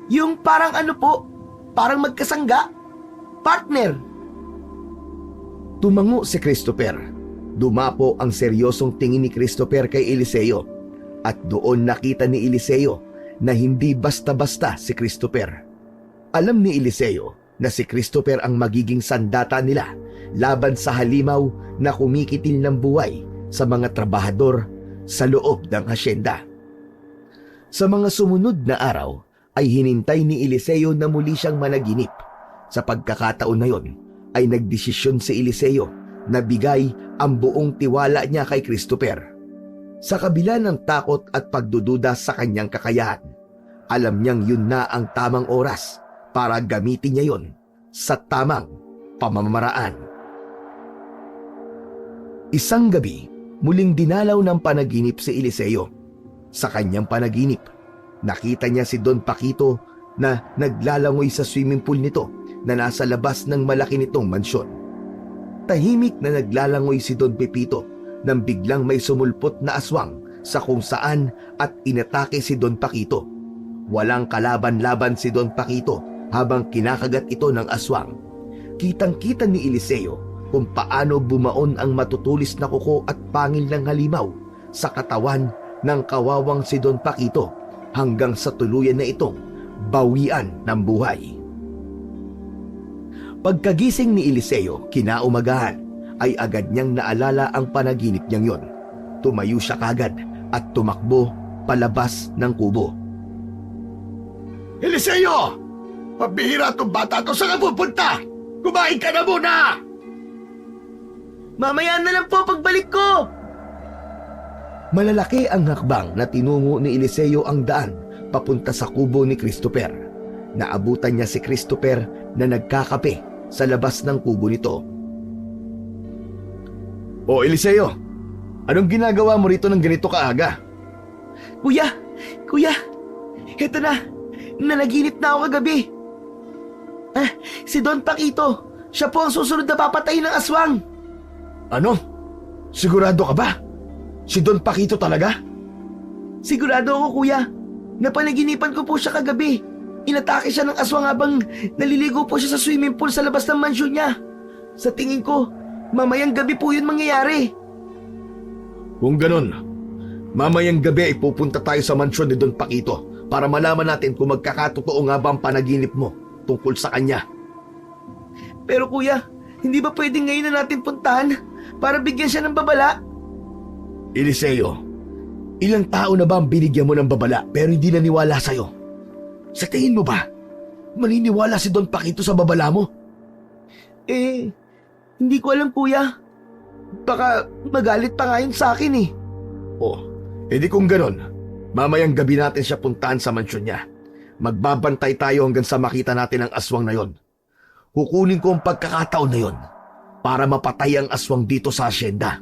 Yung parang ano po, parang magkasangga. Partner. Tumango si Christopher. Dumapo ang seryosong tingin ni Christopher kay Eliseo at doon nakita ni Eliseo na hindi basta-basta si Christopher. Alam ni Eliseo na si Christopher ang magiging sandata nila laban sa halimaw na kumikitil ng buhay sa mga trabahador sa loob ng hasyenda. Sa mga sumunod na araw ay hinintay ni Eliseo na muli siyang managinip. Sa pagkakataon na yon ay nagdesisyon si Eliseo na bigay ang buong tiwala niya kay Christopher. Sa kabila ng takot at pagdududa sa kanyang kakayahan, alam niyang yun na ang tamang oras para gamitin niya yon sa tamang pamamaraan. Isang gabi, muling dinalaw ng panaginip si Eliseo. Sa kanyang panaginip, nakita niya si Don Paquito na naglalangoy sa swimming pool nito na nasa labas ng malaki nitong mansyon. Tahimik na naglalangoy si Don Pepito nang biglang may sumulpot na aswang sa kung saan at inatake si Don Paquito. Walang kalaban-laban si Don Paquito habang kinakagat ito ng aswang. Kitang-kita ni Eliseo kung paano bumaon ang matutulis na kuko at pangil ng halimaw sa katawan ng kawawang si Don Paquito hanggang sa tuluyan na itong bawian ng buhay. Pagkagising ni Eliseo kinaumagahan ay agad niyang naalala ang panaginip niyang yon. Tumayo siya kagad at tumakbo palabas ng kubo. Eliseo! Pabihira itong bata to. Saan ka pupunta? Kumain ka na muna! Mamaya na lang po pagbalik ko. Malalaki ang hakbang na tinungo ni Eliseo ang daan papunta sa kubo ni Christopher. Naabutan niya si Christopher na nagkakape sa labas ng kubo nito. O Eliseo, anong ginagawa mo rito ng ganito kaaga? Kuya, heto na. Nanaginip na ako kagabi. Si Don Paquito, siya po ang susunod na papatay ng aswang. Ano? Sigurado ka ba? Si Don Paquito talaga? Sigurado ako kuya. Napanaginipan ko po siya kagabi. Inatake siya ng aswang habang naliligo po siya sa swimming pool sa labas ng mansyon niya. Sa tingin ko, mamayang gabi po yun mangyayari. Kung ganun, mamayang gabi ay pupunta tayo sa mansyon ni Don Paquito para malaman natin kung magkakatotoo nga ba ang panaginip mo tungkol sa kanya. Pero kuya, hindi ba pwedeng ngayon na natin puntahan para bigyan siya ng babala? Eliseo, ilang tao na ba ang binigyan mo ng babala pero hindi naniwala sa'yo? Sa tingin mo ba, maniniwala si Don Paquito sa babala mo? Hindi ko alam kuya. Baka magalit pa nga yun sa akin eh. Edi kung ganon, mamayang gabi natin siya puntahan sa mansyon niya. Magbabantay tayo hanggang sa makita natin ang aswang na yon. Kukunin ko ang pagkakataon na yon para mapatay ang aswang dito sa asyenda.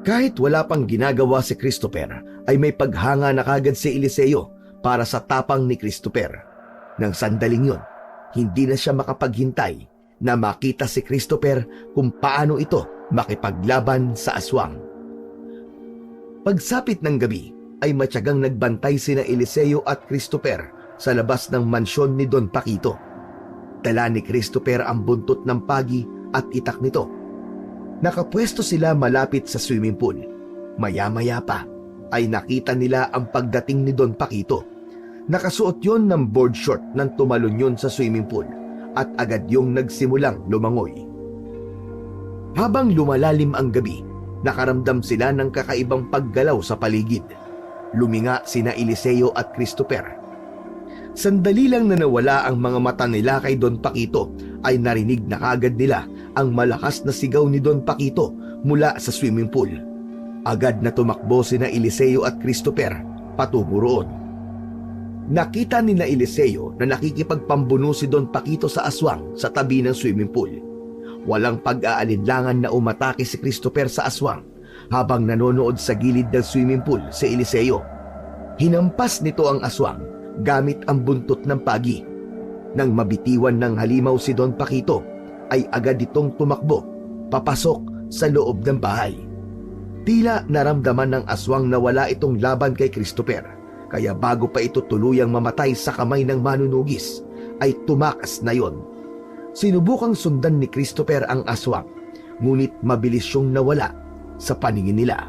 Kahit wala pang ginagawa si Christopher, ay may paghanga na kagad si Eliseo para sa tapang ni Christopher. Nang sandaling yon, hindi na siya makapaghintay na makita si Christopher kung paano ito makipaglaban sa aswang. Pagsapit ng gabi ay matyagang nagbantay sina Eliseo at Christopher sa labas ng mansyon ni Don Paquito. Dala ni Christopher ang buntot ng pagi at itak nito. Nakapwesto sila malapit sa swimming pool. Maya-maya pa ay nakita nila ang pagdating ni Don Paquito. Nakasuot yon ng board short nang tumalon yun sa swimming pool at agad yung nagsimulang lumangoy. Habang lumalalim ang gabi, nakaramdam sila ng kakaibang paggalaw sa paligid. Luminga sina Eliseo at Christopher. Sandali lang na nawala ang mga mata nila kay Don Paquito ay narinig na kagad nila ang malakas na sigaw ni Don Paquito mula sa swimming pool. Agad na tumakbo sina Eliseo at Christopher patungo roon. Nakita ni na Eliseo na nakikipagpambuno si Don Paquito sa aswang sa tabi ng swimming pool. Walang pag-aalinlangan na umatake si Christopher sa aswang habang nanonood sa gilid ng swimming pool si Eliseo. Hinampas nito ang aswang gamit ang buntot ng pagi. Nang mabitiwan ng halimaw si Don Paquito, ay agad itong tumakbo, papasok sa loob ng bahay. Tila naramdaman ng aswang na wala itong laban kay Christopher, kaya bago pa ito tuluyang mamatay sa kamay ng manunugis, ay tumakas na yon. Sinubukang sundan ni Christopher ang aswang, ngunit mabilis siyang nawala sa paningin nila.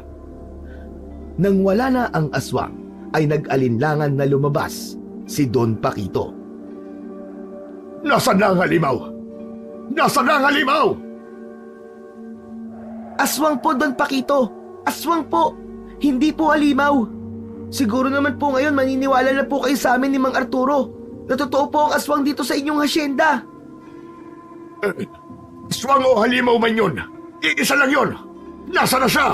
Nang wala na ang aswang, ay nag-alinlangan na lumabas si Don Paquito. Nasaan na ang halimaw? Nasaan na ang halimaw? Aswang po, Don Paquito! Aswang po! Hindi po halimaw! Siguro naman po ngayon maniniwala na po kayo sa amin ni Mang Arturo na totoo po ang aswang dito sa inyong hasyenda. Aswang o halimaw man yun, iisa lang yun. Nasaan na siya?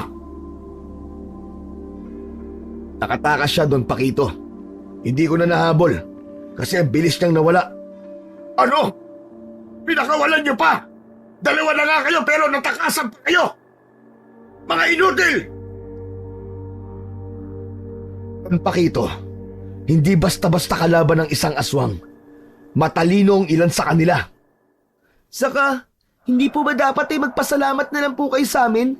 Nakatakas siya, Don Paquito. Hindi ko na nahabol kasi ang bilis niyang nawala. Ano? Pinakawalan niyo pa? Dalawa na nga kayo pero natakasan pa kayo! Mga inutil! Don Paquito, hindi basta-basta kalaban ng isang aswang. Matalino ang ilan sa kanila. Saka, hindi po ba dapat ay magpasalamat na lang po kayo sa amin?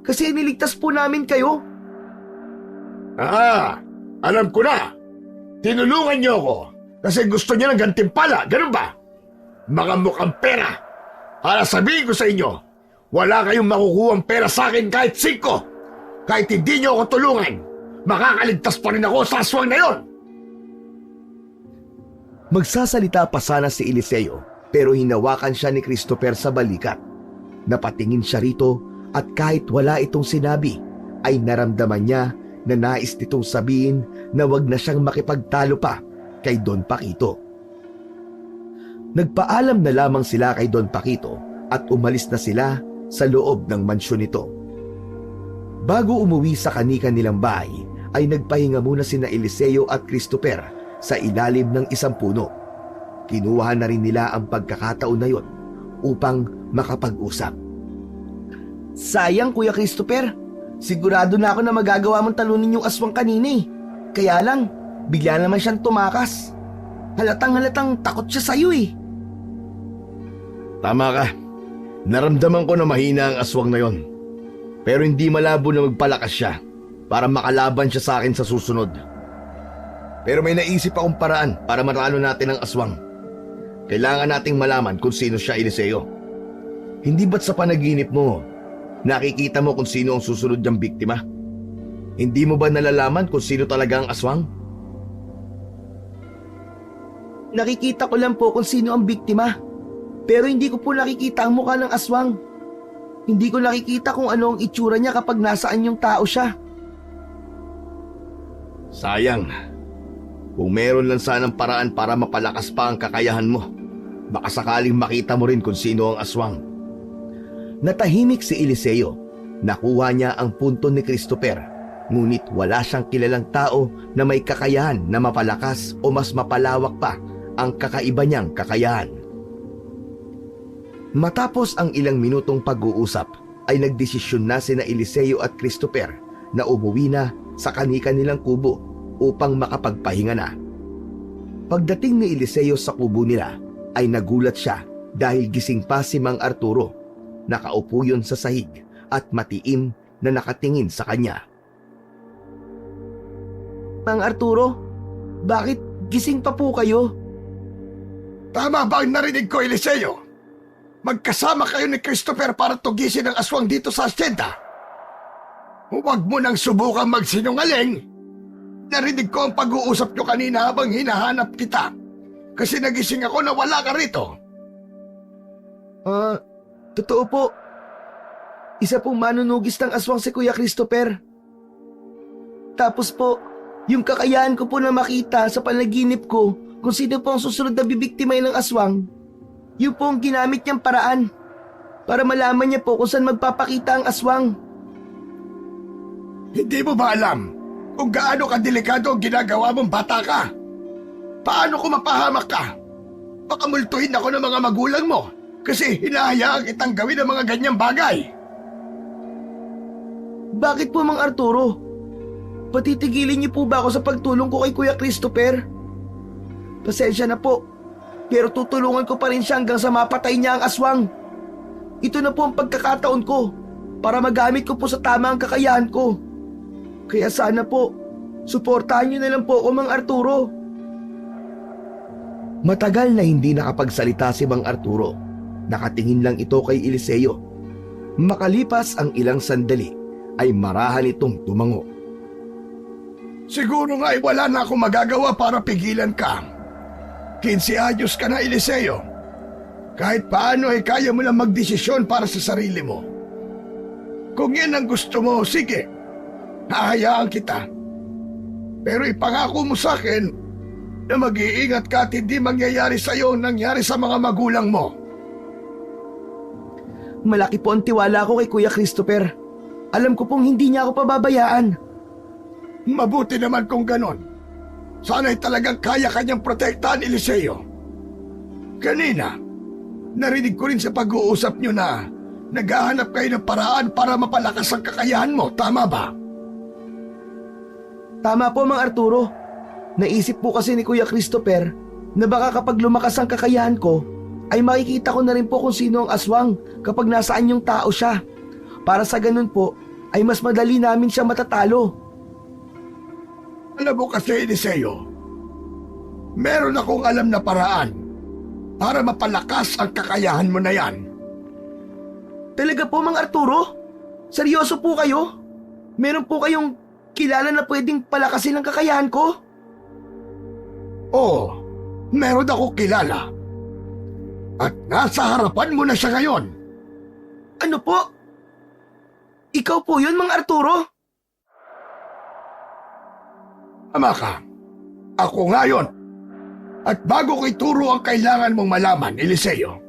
Kasi niligtas po namin kayo. Alam ko na. Tinulungan niyo ako kasi gusto niyo ng gantimpala, ganun ba? Mga mukhang pera. Para sabihin ko sa inyo, wala kayong makukuhang pera sa akin kahit 5. Kahit hindi niyo ako tulungan, makakaligtas pa rin ako sa aswang na yon. Magsasalita pa sana si Eliseo pero hinawakan siya ni Christopher sa balikat. Napatingin siya rito at kahit wala itong sinabi, ay naramdaman niya na nais nitong sabihin na wag na siyang makipagtalo pa kay Don Paquito. Nagpaalam na lamang sila kay Don Paquito at umalis na sila sa loob ng mansyon nito. Bago umuwi sa kani-kanilang bahay, ay nagpahinga muna sina Eliseo at Christopher sa ilalim ng isang puno. Kinuha na rin nila ang pagkakataon na yon upang makapag-usap. Sayang, Kuya Christopher. Sigurado na ako na magagawa mong talunin yung aswang kanina eh. Kaya lang, bigla naman siyang tumakas. Halatang takot siya sa'yo eh. Tama ka. Naramdaman ko na mahina ang aswang na yon. Pero hindi malabo na magpalakas siya para makalaban siya sa akin sa susunod. Pero may naisip akong paraan para matalo natin ang aswang. Kailangan nating malaman kung sino siya, Eliseo. Hindi ba't sa panaginip mo, nakikita mo kung sino ang susunod niyang biktima? Hindi mo ba nalalaman kung sino talaga ang aswang? Nakikita ko lang po kung sino ang biktima. Pero hindi ko po nakikita ang mukha ng aswang. Hindi ko nakikita kung ano ang itsura niya kapag nasaan yung tao siya. Sayang. Kung meron lang sanang paraan para mapalakas pa ang kakayahan mo, baka sakaling makita mo rin kung sino ang aswang. Natahimik si Eliseo. Nakuha niya ang punto ni Christopher, ngunit wala siyang kilalang tao na may kakayahan na mapalakas o mas mapalawak pa ang kakaiba niyang kakayahan. Matapos ang ilang minutong pag-uusap, ay nagdesisyon na sina Eliseo at Christopher na umuwi na sa kani-kanilang kubo upang makapagpahinga na. Pagdating ni Eliseo sa kubo nila, ay nagulat siya dahil gising pa si Mang Arturo. Nakaupo yun sa sahig at matiim na nakatingin sa kanya. Mang Arturo, bakit gising pa po kayo? Tama ba ang narinig ko, Eliseo? Magkasama kayo ni Christopher para tugisin ang aswang dito sa asyenda. Huwag mo nang subukang magsinungaling. Narinig ko ang pag-uusap nyo kanina habang hinahanap kita. Kasi nagising ako na wala ka rito. Totoo po. Isa pong manunugis ng aswang si Kuya Christopher. Tapos po, yung kakayahan ko po na makita sa panaginip ko kung sino po ang susunod na bibiktimay ng aswang, yun po ang ginamit niyang paraan para malaman niya po kung saan magpapakita ang aswang. Hindi mo ba alam kung gaano kadelikado ang ginagawa mong bata ka? Paano kung mapahamak ka? Baka multuhin ako ng mga magulang mo kasi hinahayaan kitang gawin ang mga ganyang bagay. Bakit po, Mang Arturo? Patitigilin niyo po ba ako sa pagtulong ko kay Kuya Christopher? Pasensya na po, pero tutulungan ko pa rin siya hanggang sa mapatay niya ang aswang. Ito na po ang pagkakataon ko para magamit ko po sa tama ang kakayahan ko. Kaya sana po, suportahan niyo na lang po ako, Mang Arturo. Matagal na hindi nakapagsalita si Mang Arturo. Nakatingin lang ito kay Eliseo. Makalipas ang ilang sandali, ay marahan itong tumango. Siguro nga ay wala na akong magagawa para pigilan ka. 15 anyos ka na, Eliseo. Kahit paano ay kaya mo lang magdesisyon para sa sarili mo. Kung yan ang gusto mo, sige. Hahayaan kita. Pero ipangako mo sa akin na mag-iingat ka at hindi mangyayari sa iyo ang nangyari sa mga magulang mo. Malaki po ang tiwala ko kay Kuya Christopher. Alam ko pong hindi niya ako pababayaan. Mabuti naman kung ganon. Sana'y talagang kaya kanyang protektahan, Eliseo. Kanina, narinig ko rin sa pag-uusap niyo na naghahanap kayo ng paraan para mapalakas ang kakayahan mo, tama ba? Tama po, Mang Arturo. Naisip po kasi ni Kuya Christopher na baka kapag lumakas ang kakayahan ko, ay makikita ko na rin po kung sino ang aswang kapag nasaan yung tao siya. Para sa ganun po, ay mas madali namin siya matatalo. Alam mo kasi, Eliseo, meron akong alam na paraan para mapalakas ang kakayahan mo na yan. Talaga po, Mang Arturo? Seryoso po kayo? Meron po kayong kilala na pwedeng palakasin ang kakayahan ko? Oo, meron akong kilala. At nasa harapan mo na siya ngayon. Ano po? Ikaw po yun, Mang Arturo? Ama ka, ako nga yun. At bago ko ituro ang kailangan mong malaman, Eliseo,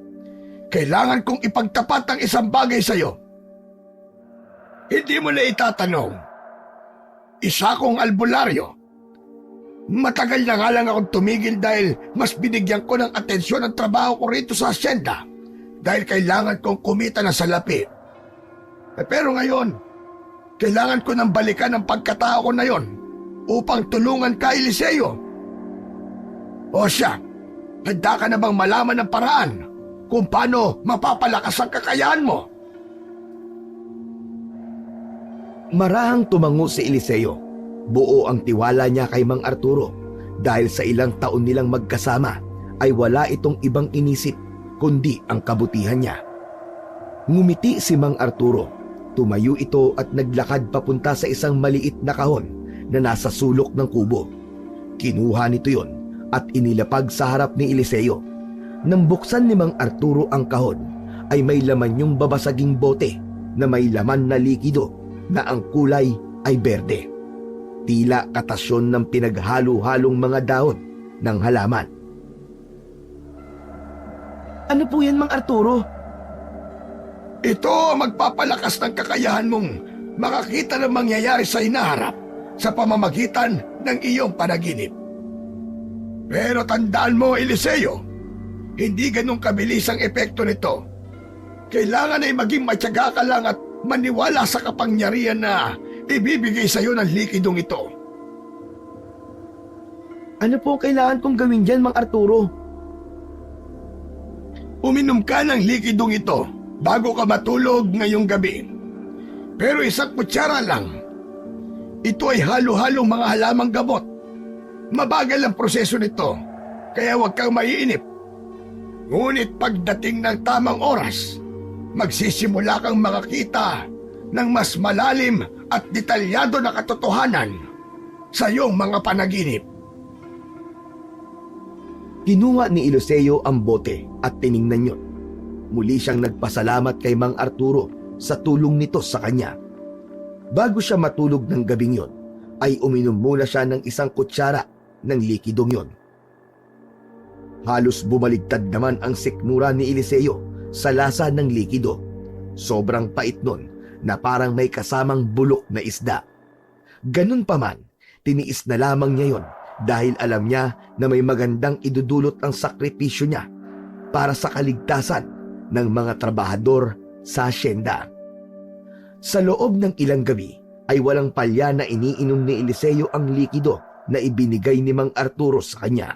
kailangan kong ipagtapat ang isang bagay sa iyo. Hindi mo na itatanong. Isa kong albularyo. Matagal na nga lang akong tumigil dahil mas binigyan ko ng atensyon ang trabaho ko rito sa asyenda dahil kailangan kong kumita na salapi. Pero ngayon, kailangan ko nang balikan ang pagkatao ko na yon upang tulungan ka, Eliseo. O siya, handa ka na bang malaman ng paraan kung paano mapapalakas ang kakayahan mo? Marahang tumango si Eliseo. Buo ang tiwala niya kay Mang Arturo dahil sa ilang taon nilang magkasama ay wala itong ibang inisip kundi ang kabutihan niya. Ngumiti si Mang Arturo. Tumayo ito at naglakad papunta sa isang maliit na kahon na nasa sulok ng kubo. Kinuha nito yon at inilapag sa harap ni Eliseo. Nang buksan ni Mang Arturo ang kahon, ay may laman yung babasaging bote na may laman na likido na ang kulay ay berde. Tila katasyon ng pinaghalo-halong mga dahon ng halaman. Ano po yan, Mang Arturo? Ito ang magpapalakas ng kakayahan mong makakita ng mangyayari sa hinaharap sa pamamagitan ng iyong panaginip. Pero tandaan mo, Eliseo, hindi ganun kabilis ang epekto nito. Kailangan ay maging matyaga ka lang at maniwala sa kapangyarihan na ibibigay sa iyo ng likidong ito. Ano po ang kailangan kong gawin dyan, Mang Arturo? Uminom ka ng likidong ito bago ka matulog ngayong gabi. Pero isang kutsara lang. Ito ay halo-halong mga halamang gamot. Mabagal ang proseso nito, kaya huwag kang maiinip. Ngunit pagdating ng tamang oras, magsisimula kang makakita ng mas malalim at detalyado na katotohanan sa iyong mga panaginip. Kinuha ni Eliseo ang bote at tiningnan yun. Muli siyang nagpasalamat kay Mang Arturo sa tulong nito sa kanya. Bago siya matulog ng gabing yon, ay uminom muna siya ng isang kutsara ng likidong yon. Halos bumaligtad naman ang sikmura ni Eliseo sa lasa ng likido. Sobrang pait nun na parang may kasamang bulok na isda. Ganun pa man, tiniis na lamang niya yon dahil alam niya na may magandang idudulot ang sakripisyo niya para sa kaligtasan ng mga trabahador sa asyenda. Sa loob ng ilang gabi ay walang palya na iniinom ni Eliseo ang likido na ibinigay ni Mang Arturo sa kanya.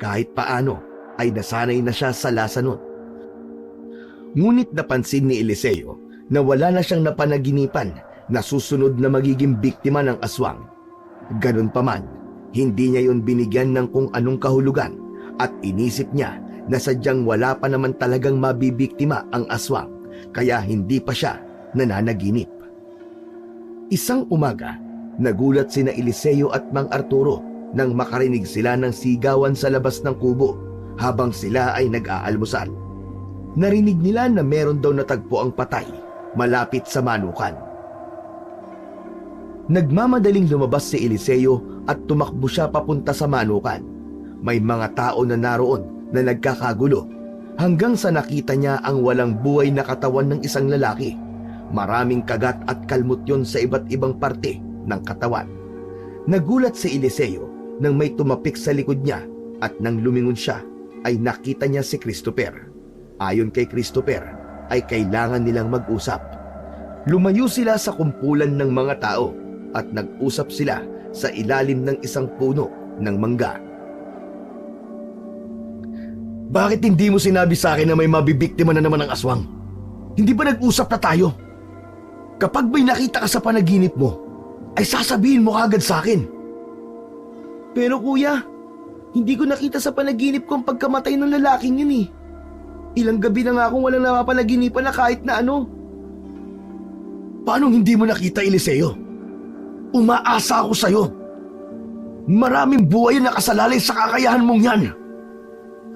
Kahit paano ay nasanay na siya sa lasa nun. Ngunit napansin ni Eliseo na wala na siyang napanaginipan na susunod na magiging biktima ng aswang. Ganun pa man, hindi niya yon binigyan ng kung anong kahulugan at inisip niya na sadyang wala pa naman talagang mabibiktima ang aswang kaya hindi pa siya nananaginip. Isang umaga, nagulat sina Eliseo at Mang Arturo nang makarinig sila ng sigawan sa labas ng kubo habang sila ay nag-aalmusal. Narinig nila na meron daw natagpo ang patay malapit sa manukan. Nagmamadaling lumabas si Eliseo at tumakbo siya papunta sa manukan. May mga tao na naroon na nagkakagulo hanggang sa nakita niya ang walang buhay na katawan ng isang lalaki. Maraming kagat at kalmot yon sa iba't ibang parte ng katawan. Nagulat si Eliseo nang may tumapik sa likod niya at nang lumingon siya ay nakita niya si Christopher. Ayon kay Christopher ay kailangan nilang mag-usap. Lumayo sila sa kumpulan ng mga tao at nag-usap sila sa ilalim ng isang puno ng mangga. Bakit hindi mo sinabi sa akin na may mabibiktima na naman ng aswang? Hindi ba nag-usap na tayo? Kapag may nakita ka sa panaginip mo, ay sasabihin mo agad sa akin. Pero kuya, hindi ko nakita sa panaginip ko ang pagkamatay ng lalaking yun eh. Ilang gabi na nga akong walang napapanaginipan na kahit na ano. Paano hindi mo nakita, Eliseo? Umaasa ako sa'yo. Maraming buhay na nakasalalay sa kakayahan mong yan.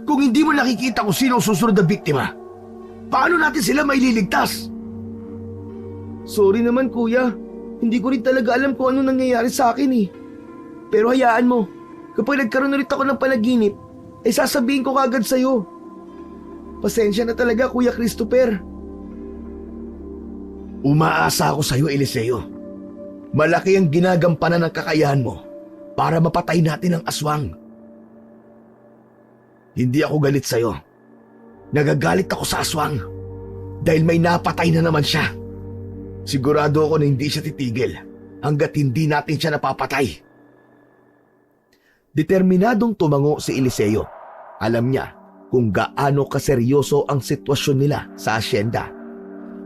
Kung hindi mo nakikita kung sino ang susunod na biktima, paano natin sila maililigtas? Sorry naman kuya, hindi ko rin talaga alam kung ano nangyayari sa akin eh. Pero hayaan mo, kapag nagkaroon ulit ako ng panaginip, ay sasabihin ko kagad sa'yo. Pasensya na talaga Kuya Christopher. Umaasa ako sa'yo, Eliseo. Malaki ang ginagampanan ng kakayahan mo para mapatay natin ang aswang. Hindi ako galit sa'yo. Nagagalit ako sa aswang dahil may napatay na naman siya. Sigurado ako na hindi siya titigil hanggat hindi natin siya napapatay. Determinadong tumango si Eliseo. Alam niya kung gaano kaseryoso ang sitwasyon nila sa asyenda.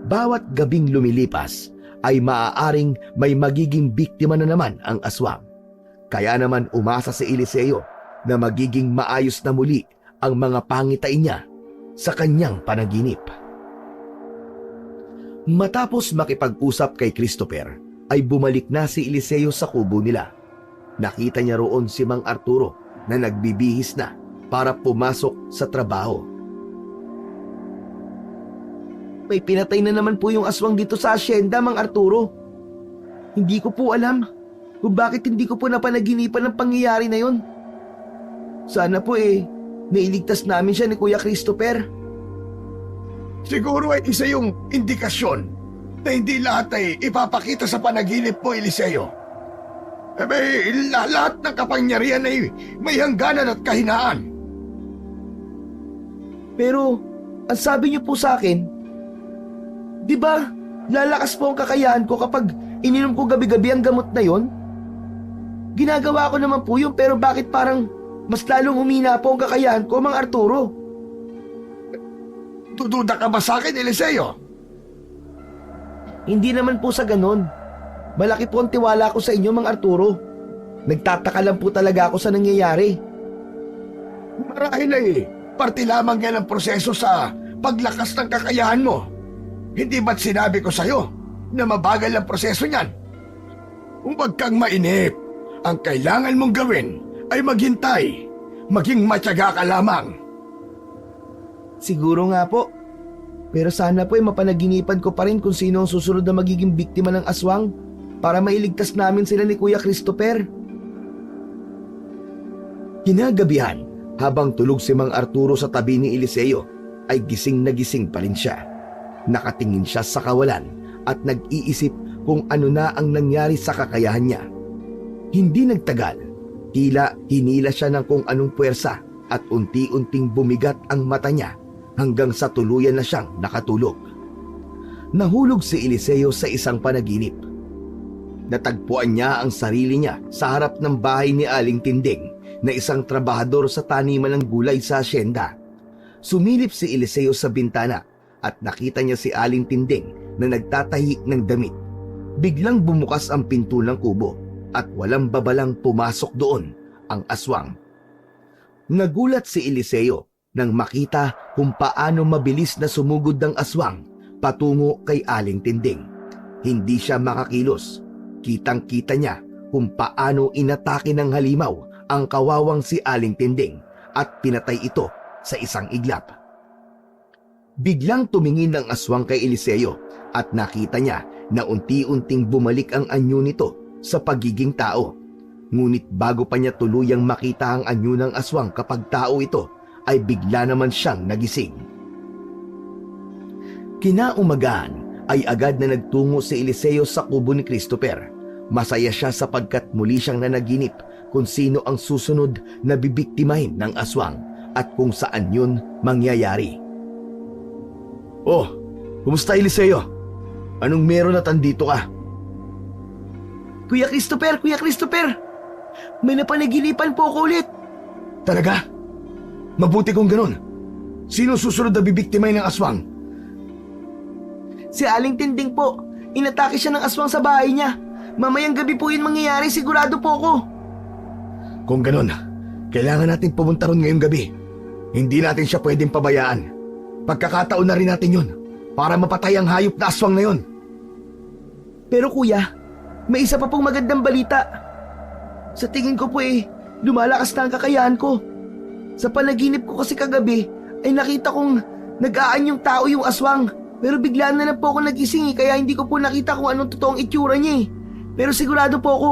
Bawat gabing lumilipas ay maaaring may magiging biktima na naman ang aswang. Kaya naman umasa si Eliseo na magiging maayos na muli ang mga pangitain niya sa kanyang panaginip. Matapos makipag-usap kay Christopher, ay bumalik na si Eliseo sa kubo nila. Nakita niya roon si Mang Arturo na nagbibihis na para pumasok sa trabaho. May pinatay na naman po yung aswang dito sa asyenda, Mang Arturo. Hindi ko po alam kung bakit hindi ko po napanaginipan ng pangyayari na yon. Sana po nailigtas namin siya ni Kuya Christopher. Siguro ay isa yung indikasyon na hindi lahat ay ipapakita sa panaginip mo, Eliseo. Lahat ng kapangyarihan ay may hangganan at kahinaan. Pero, ang sabi niyo po sa akin, di ba, lalakas po ang kakayahan ko kapag ininom ko gabi-gabi ang gamot na yon? Ginagawa ko naman po yun, pero bakit parang mas lalong humina po ang kakayahan ko, Mang Arturo? Dududa ka ba sa akin, Eliseo? Hindi naman po sa ganon. Malaki po ang tiwala ko sa inyo, Mang Arturo. Nagtataka lang po talaga ako sa nangyayari. Marahil ay parte lamang yan ang proseso sa paglakas ng kakayahan mo. Hindi ba't sinabi ko sa'yo na mabagal ang proseso niyan? Huwag kang mainip. Ang kailangan mong gawin ay maghintay. Maging matyaga ka lamang. Siguro nga po. Pero sana po mapanaginipan ko pa rin kung sino ang susunod na magiging biktima ng aswang para mailigtas namin sila ni Kuya Christopher. Kinagabihan, habang tulog si Mang Arturo sa tabi ni Eliseo, ay gising na gising pa rin siya. Nakatingin siya sa kawalan at nag-iisip kung ano na ang nangyari sa kakayahan niya. Hindi nagtagal, tila hinila siya ng kung anong puwersa at unti-unting bumigat ang mata niya hanggang sa tuluyan na siyang nakatulog. Nahulog si Eliseo sa isang panaginip. Natagpuan niya ang sarili niya sa harap ng bahay ni Aling Tinding na isang trabahador sa taniman ng gulay sa asyenda. Sumilip si Eliseo sa bintana at nakita niya si Aling Tinding na nagtatahi ng damit. Biglang bumukas ang pinto ng kubo at walang babalang pumasok doon ang aswang. Nagulat si Eliseo nang makita kung paano mabilis na sumugod ng aswang patungo kay Aling Tinding. Hindi siya makakilos. Kitang-kita niya kung paano inatake ng halimaw ang kawawang si Aling Tinding at pinatay ito sa isang iglap. Biglang tumingin ang aswang kay Eliseo at nakita niya na unti-unting bumalik ang anyo nito sa pagiging tao. Ngunit bago pa niya tuluyang makita ang anyo ng aswang kapag tao ito, ay bigla naman siyang nagising. Kinaumagahan ay agad na nagtungo si Eliseo sa kubo ni Christopher. Masaya siya sapagkat muli siyang nanaginip kung sino ang susunod na bibiktimahin ng aswang at kung saan yun mangyayari. "Oh, kumusta Eliseo? Anong meron at andito ka?" Kuya Christopher! May napanaginipan po ako ulit. Talaga? Mabuti kung ganun. Sino susunod na bibiktimahin ng aswang? Si Aling Tinding po. Inatake siya ng aswang sa bahay niya. Mamayang gabi po yun mangyayari, sigurado po ako. Kung ganun, kailangan natin pumunta ron ngayong gabi. Hindi natin siya pwedeng pabayaan. Pagkakataon na rin natin yun para mapatay ang hayop na aswang na yun. Pero kuya, may isa pa pong magandang balita. Sa tingin ko po lumalakas na ang kakayahan ko. Sa panaginip ko kasi kagabi ay nakita kong nag-aanyong tao yung aswang. Pero biglaan na lang po ako nagising kaya hindi ko po nakita kung anong totoong itsura niya Pero sigurado po ako,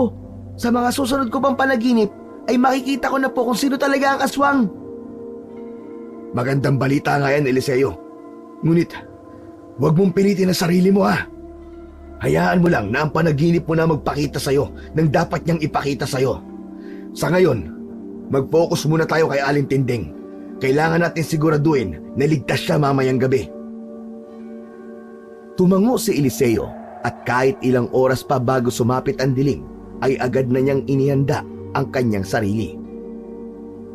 sa mga susunod ko pang panaginip ay makikita ko na po kung sino talaga ang aswang. Magandang balita nga yan, Eliseo. Ngunit, huwag mong pilitin ang sarili mo ha. Hayaan mo lang na ang panaginip mo na magpakita sa'yo ng dapat niyang ipakita sa'yo. Sa ngayon, mag-focus muna tayo kay Aling Tinding. Kailangan natin siguraduhin na ligtas siya mamayang gabi. Tumango si Eliseo at kahit ilang oras pa bago sumapit ang dilim, ay agad na niyang inihanda ang kanyang sarili.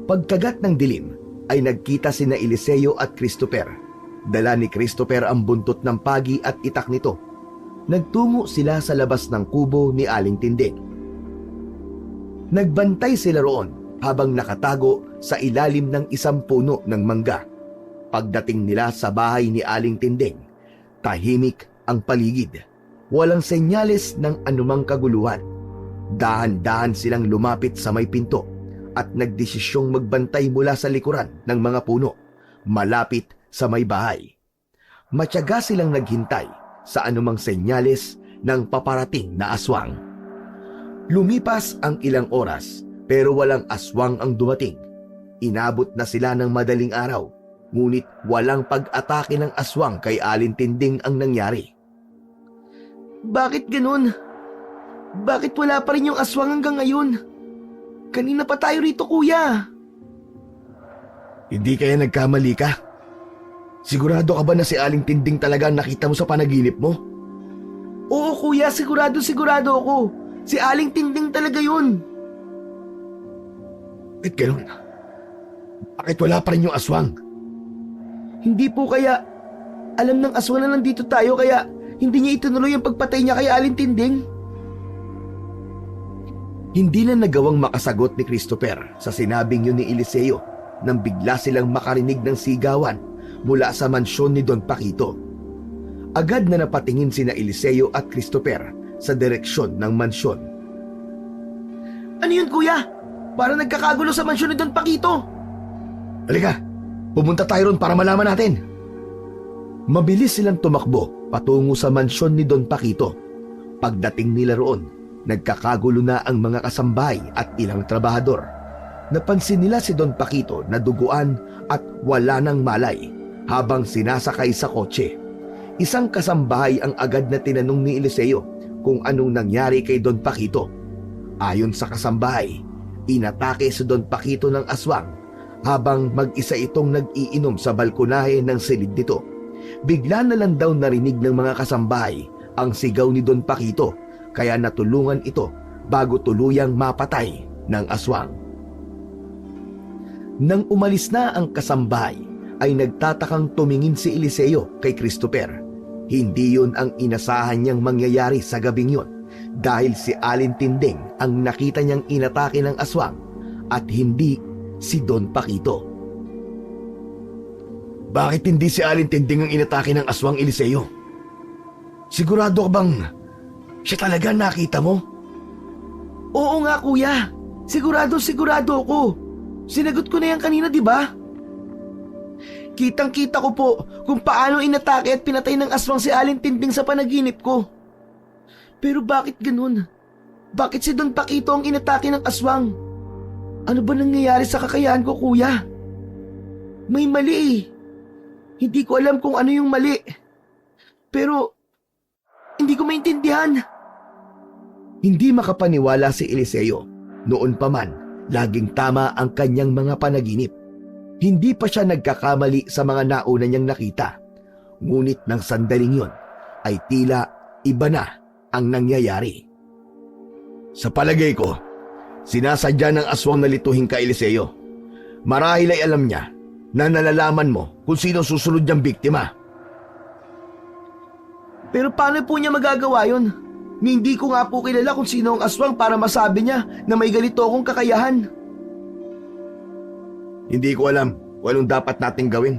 Pagkagat ng dilim, ay nagkita sina Eliseo at Christopher. Dala ni Christopher ang buntot ng pagi at itak nito. Nagtungo sila sa labas ng kubo ni Aling Tinding. Nagbantay sila roon habang nakatago sa ilalim ng isang puno ng mangga. Pagdating nila sa bahay ni Aling Tinding, tahimik ang paligid. Walang senyales ng anumang kaguluhan. Dahan-dahan silang lumapit sa may pinto at nagdesisyong magbantay mula sa likuran ng mga puno, malapit sa may bahay. Matyaga silang naghintay sa anumang senyales ng paparating na aswang. Lumipas ang ilang oras pero walang aswang ang dumating. Inabot na sila ng madaling araw, ngunit walang pag-atake ng aswang kay Aling Tinding ang nangyari. Bakit ganun? Bakit wala pa rin yung aswang hanggang ngayon? Kanina pa tayo rito, kuya. Hindi kaya nagkamali ka? Sigurado ka ba na si Aling Tinding talaga ang nakita mo sa panaginip mo? Oo, kuya, sigurado ako. Si Aling Tinding talaga yun. Bakit ganun? Bakit wala pa rin yung aswang? Hindi po kaya alam ng aswang na nandito tayo kaya hindi niya itinuloy ang pagpatay niya kay Aling Tinding? Hindi na nagawang makasagot ni Christopher sa sinabing yun ni Eliseo nang bigla silang makarinig ng sigawan mula sa mansyon ni Don Paquito. Agad na napatingin sina Eliseo at Christopher sa direksyon ng mansyon. Ano yun, kuya? Para nagkakagulo sa mansyon ni Don Paquito. Halika, pumunta tayo ron para malaman natin. Mabilis silang tumakbo patungo sa mansyon ni Don Paquito. Pagdating nila roon, nagkakagulo na ang mga kasambahay at ilang trabahador. Napansin nila si Don Paquito na duguan at wala ng malay habang sinasakay sa kotse. Isang kasambahay ang agad na tinanong ni Eliseo kung anong nangyari kay Don Paquito. Ayon sa kasambahay, inatake si Don Paquito ng aswang habang mag-isa itong nag-iinom sa balkonahe ng silid nito. Bigla na lang daw narinig ng mga kasambahay ang sigaw ni Don Paquito kaya natulungan ito bago tuluyang mapatay ng aswang. Nang umalis na ang kasambahay ay nagtatakang tumingin si Eliseo kay Christopher. Hindi yun ang inasahan niyang mangyayari sa gabing yun dahil si Alin Tinding ang nakita niyang inatake ng aswang at hindi si Don Paquito. Bakit hindi si Alin Tinding ang inatake ng aswang, Eliseo? Sigurado ka bang siya talaga nakita mo? Oo nga kuya, sigurado ako. Sinagot ko na yan kanina, di ba? Kitang-kita ko po kung paano inatake at pinatay ng aswang si Alin Tinding sa panaginip ko. Pero bakit ganun? Bakit si Don Paquito ang inatake ng aswang? Ano ba nangyayari sa kakayahan ko, kuya? May mali eh. Hindi ko alam kung ano yung mali. Pero hindi ko maintindihan. Hindi makapaniwala si Eliseo. Noon pa man, laging tama ang kanyang mga panaginip. Hindi pa siya nagkakamali sa mga nauna niyang nakita. Ngunit ng sandaling yon ay tila iba na ang nangyayari. Sa palagay ko, sinasadya ng aswang na lituhin ka, Eliseo. Marahil ay alam niya na nalalaman mo kung sino susunod niyang biktima. Pero paano po niya magagawa yun? Hindi ko nga po kilala kung sino ang aswang para masabi niya na may ganito akong kakayahan. Hindi ko alam kung anong dapat nating gawin.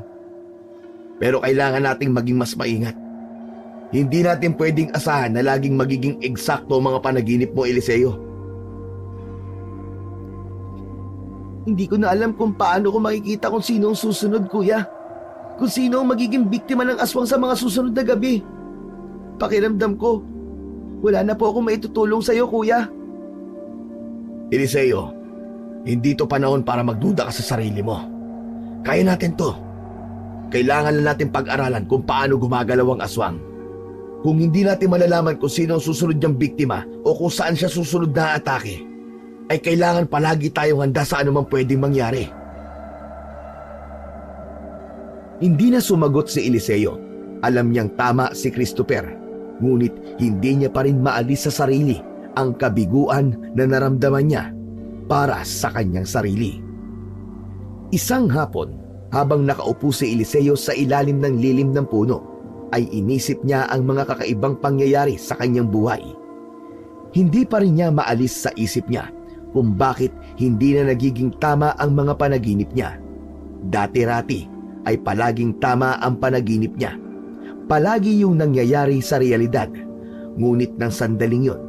Pero kailangan nating maging mas maingat. Hindi natin pwedeng asahan na laging magiging eksakto ang mga panaginip mo, Eliseo. Hindi ko na alam kung paano ko makikita kung sino ang susunod, kuya. Kung sino ang magiging biktima ng aswang sa mga susunod na gabi. Pakiramdam ko, wala na po akong maitutulong sa'yo, kuya. Eliseo, hindi to panahon para magduda ka sa sarili mo. Kaya natin to. Kailangan na natin pag-aralan kung paano gumagalaw ang aswang. Kung hindi natin malalaman kung sino ang susunod niyang biktima o kung saan siya susunod na atake, ay kailangan palagi tayong handa sa anumang pwedeng mangyari. Hindi na sumagot si Eliseo. Alam niyang tama si Christopher, ngunit hindi niya pa rin maalis sa sarili ang kabiguan na naramdaman niya para sa kanyang sarili. Isang hapon, habang nakaupo si Eliseo sa ilalim ng lilim ng puno, ay inisip niya ang mga kakaibang pangyayari sa kanyang buhay. Hindi pa rin niya maalis sa isip niya kung bakit hindi na nagiging tama ang mga panaginip niya. Dati-rati ay palaging tama ang panaginip niya. Palagi yung nangyayari sa realidad. Ngunit ng sandaling yon,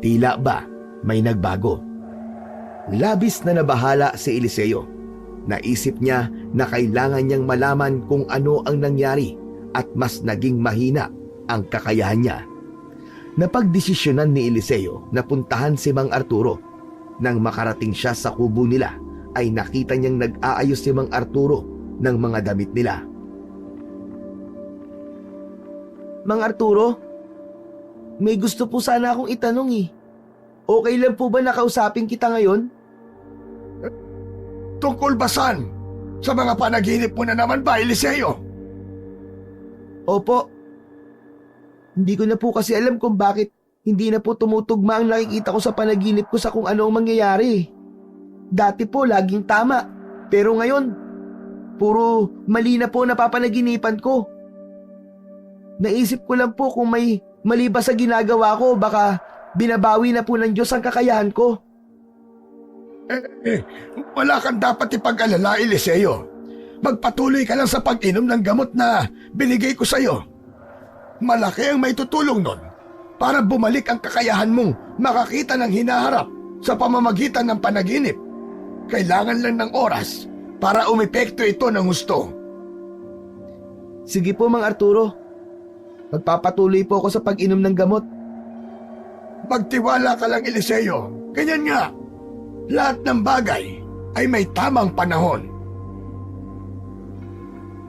tila ba may nagbago? Labis na nabahala si Eliseo. Naisip niya na kailangan niyang malaman kung ano ang nangyari at mas naging mahina ang kakayahan niya. Napagdesisyonan ni Eliseo na puntahan si Mang Arturo. Nang makarating siya sa kubo nila, ay nakita niyang nag-aayos si Mang Arturo ng mga damit nila. Mang Arturo, may gusto po sana akong itanong eh. Okay lang po ba nakausapin kita ngayon? Tungkol ba saan? Sa mga panaginip mo na naman ba, Eliseo? Opo. Hindi ko na po kasi alam kung bakit hindi na po tumutugma ang nakikita ko sa panaginip ko sa kung ano ang mangyayari. Dati po laging tama, pero ngayon, puro mali na po napapanaginipan ko. Naisip ko lang po kung may mali ba sa ginagawa ko, baka binabawi na po ng Diyos ang kakayahan ko. Wala kang dapat ipag-alala, Eliseo. Magpatuloy ka lang sa pag-inom ng gamot na binigay ko sa'yo. Malaki ang may tutulong nun para bumalik ang kakayahan mong makakita ng hinaharap sa pamamagitan ng panaginip. Kailangan lang ng oras para umepekto ito ng husto. Sige po, Mang Arturo. Magpapatuloy po ako sa pag-inom ng gamot. Magtiwala ka lang, Eliseo. Ganyan nga. Lahat ng bagay ay may tamang panahon.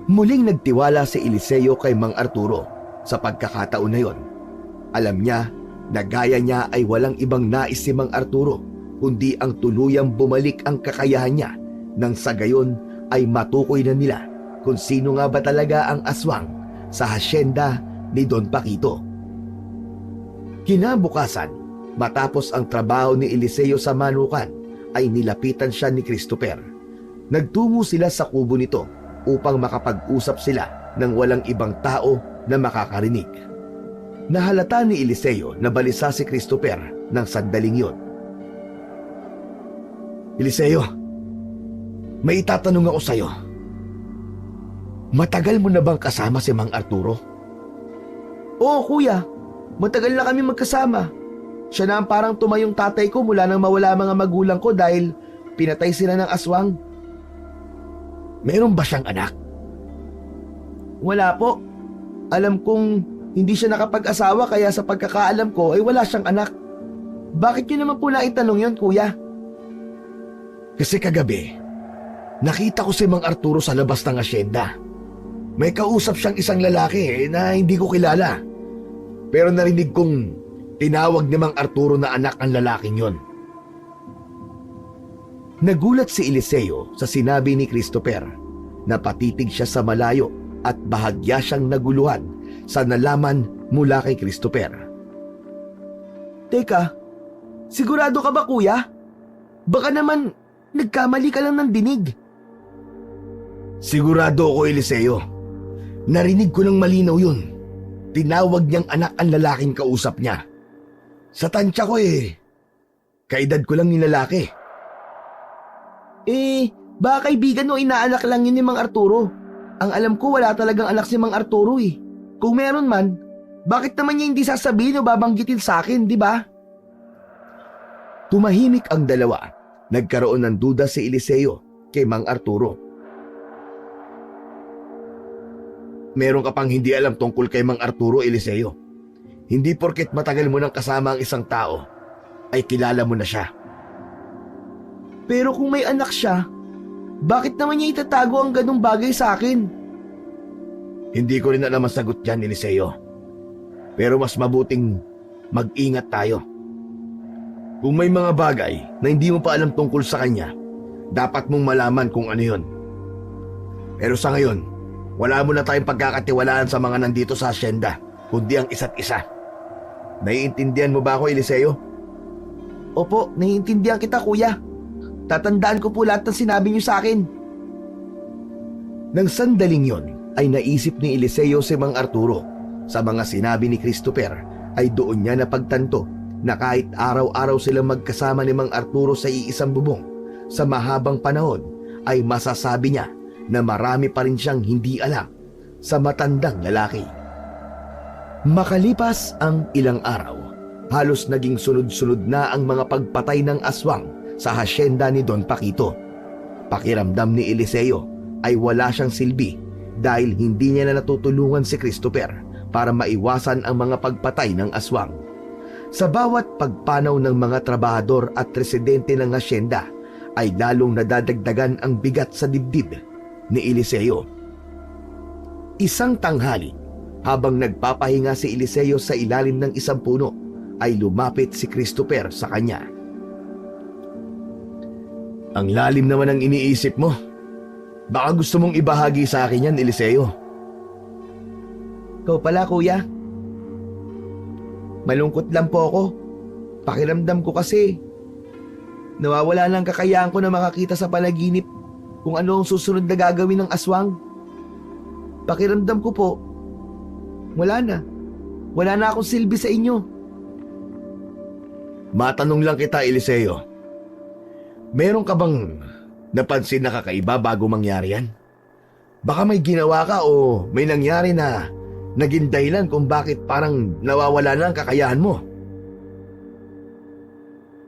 Muling nagtiwala si Eliseo kay Mang Arturo sa pagkakataon na yon. Alam niya na gaya niya ay walang ibang nais si Mang Arturo kundi ang tuluyang bumalik ang kakayahan niya nang sa gayon ay matukoy na nila kung sino nga ba talaga ang aswang sa hasyenda ni Don Paquito. Kinabukasan, matapos ang trabaho ni Eliseo sa manukan, ay nilapitan siya ni Christopher. Nagtungo sila sa kubo nito upang makapag-usap sila ng walang ibang tao na makakarinig. Nahalata ni Eliseo na balisa si Christopher ng sandaling yon. Eliseo, may itatanong ako sa'yo. Matagal mo na bang kasama si Mang Arturo? Oo, kuya. Matagal na kami magkasama. Siya na ang parang tumayong tatay ko mula nang mawala mga magulang ko dahil pinatay sila ng aswang. Meron ba siyang anak? Wala po. Alam kong hindi siya nakapag-asawa kaya sa pagkakaalam ko ay wala siyang anak. Bakit niyo naman po naitanong yun, kuya? Kasi kagabi, nakita ko si Mang Arturo sa labas ng asyenda. May kausap siyang isang lalaki na hindi ko kilala. Pero narinig kong tinawag ni Mang Arturo na anak ang lalaking yon. Nagulat si Eliseo sa sinabi ni Christopher. Napatitig siya sa malayo at bahagya siyang naguluhan sa nalaman mula kay Christopher. Teka, sigurado ka ba, kuya? Baka naman nagkamali ka lang ng dinig. Sigurado ako, Eliseo. Narinig ko ng malinaw yun. Tinawag niyang anak ang lalaking kausap niya. Sa tansya ko kaedad ko lang ni lalaki. Baka kaibigan o inaanak lang yun ni Mang Arturo. Ang alam ko wala talagang anak si Mang Arturo eh. Kung meron man, bakit naman niya hindi sasabihin o babanggitin sa akin, di ba? Tumahimik ang dalawa. Nagkaroon ng duda si Eliseo kay Mang Arturo. Meron ka pang hindi alam tungkol kay Mang Arturo, Eliseo. Hindi porket matagal mo nang kasama ang isang tao, ay kilala mo na siya. Pero kung may anak siya, bakit naman niya itatago ang ganung bagay sa akin? Hindi ko rin alam ang sagot dyan, Eliseo. Pero mas mabuting mag-ingat tayo. Kung may mga bagay na hindi mo pa alam tungkol sa kanya, dapat mong malaman kung ano yun. Pero sa ngayon, wala mo na tayong pagkakatiwalaan sa mga nandito sa asyenda, kundi ang isa't isa. Naiintindihan mo ba ako, Eliseo? Opo, naiintindihan kita, kuya. Tatandaan ko po lahat ng sinabi niyo sa akin. Nang sandaling yon, ay naisip ni Eliseo si Mang Arturo. Sa mga sinabi ni Christopher, ay doon niya napagtanto na kahit araw-araw silang magkasama ni Mang Arturo sa iisang bubong, sa mahabang panahon, ay masasabi niya na marami pa rin siyang hindi alam sa matandang lalaki. Makalipas ang ilang araw, halos naging sunod-sunod na ang mga pagpatay ng aswang sa hasyenda ni Don Paquito. Pakiramdam ni Eliseo ay wala siyang silbi dahil hindi niya na natutulungan si Christopher para maiwasan ang mga pagpatay ng aswang. Sa bawat pagpanaw ng mga trabahador at residente ng hasyenda ay lalong nadadagdagan ang bigat sa dibdib ni Eliseo. Isang tanghali, habang nagpapahinga si Eliseo sa ilalim ng isang puno, ay lumapit si Christopher sa kanya. Ang lalim naman ang iniisip mo. Baka gusto mong ibahagi sa akin yan, Eliseo. Ikaw pala, kuya. Malungkot lang po ako. Pakiramdam ko kasi nawawala ng kakayahan ko na makakita sa panaginip kung ano ang susunod na gagawin ng aswang. Pakiramdam ko po, wala na. Wala na akong silbi sa inyo. Matanong lang kita, Eliseo. Meron ka bang napansin na kakaiba bago mangyari yan? Baka may ginawa ka o may nangyari na naging dahilan kung bakit parang nawawala na ang kakayahan mo.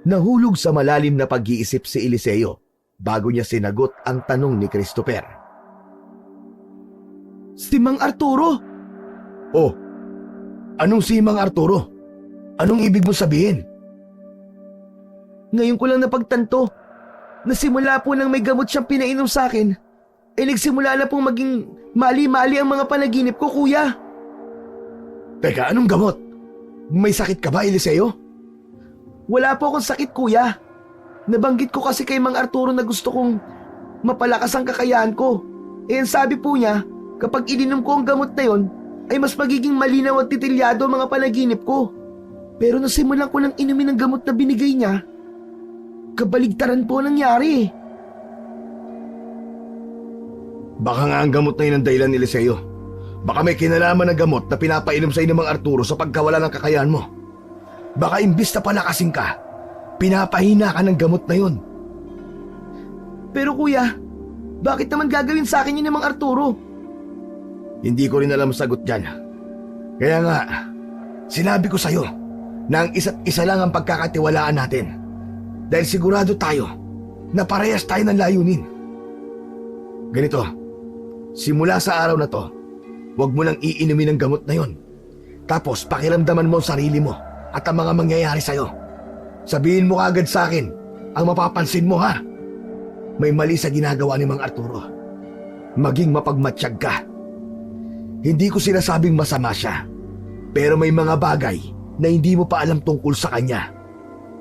Nahulog sa malalim na pag-iisip si Eliseo bago niya sinagot ang tanong ni Christopher. Si Mang Arturo! Oh, anong si Mang Arturo? Anong ibig mo sabihin? Ngayon ko lang napagtanto na simula po nang may gamot siyang pinainom sa akin, nagsimula na pong maging mali-mali ang mga panaginip ko, kuya. Teka, anong gamot? May sakit ka ba, Eliseo? Wala po akong sakit, kuya. Nabanggit ko kasi kay Mang Arturo na gusto kong mapalakas ang kakayahan ko. Ang sabi po niya, kapag ininom ko ang gamot na yon, ay mas magiging malinaw at detalyado ang mga panaginip ko. Pero nasimulan ko nang inumin ang gamot na binigay niya, kabaligtaran po nangyari. Baka nga ang gamot na yun ang dahilan, Eliseo. Baka may kinalaman ng gamot na pinapainom sa Mang Arturo sa pagkawala ng kakayahan mo. Baka imbis na palakasin ka, pinapahina ka ng gamot na yun. Pero kuya, bakit naman gagawin sa akin yun ni Mang Arturo? Hindi ko rin alam ang sagot dyan. Kaya nga, sinabi ko sa'yo na ang isa't isa lang ang pagkakatiwalaan natin. Dahil sigurado tayo na parehas tayo ng layunin. Ganito, simula sa araw na to, huwag mo nang iinumin ang gamot na yon. Tapos pakiramdaman mo ang sarili mo at ang mga mangyayari sa'yo. Sabihin mo agad sa akin ang mapapansin mo, ha? May mali sa ginagawa ni Mang Arturo. Maging mapagmatsyag ka. Hindi ko sinasabing masama siya, pero may mga bagay na hindi mo pa alam tungkol sa kanya.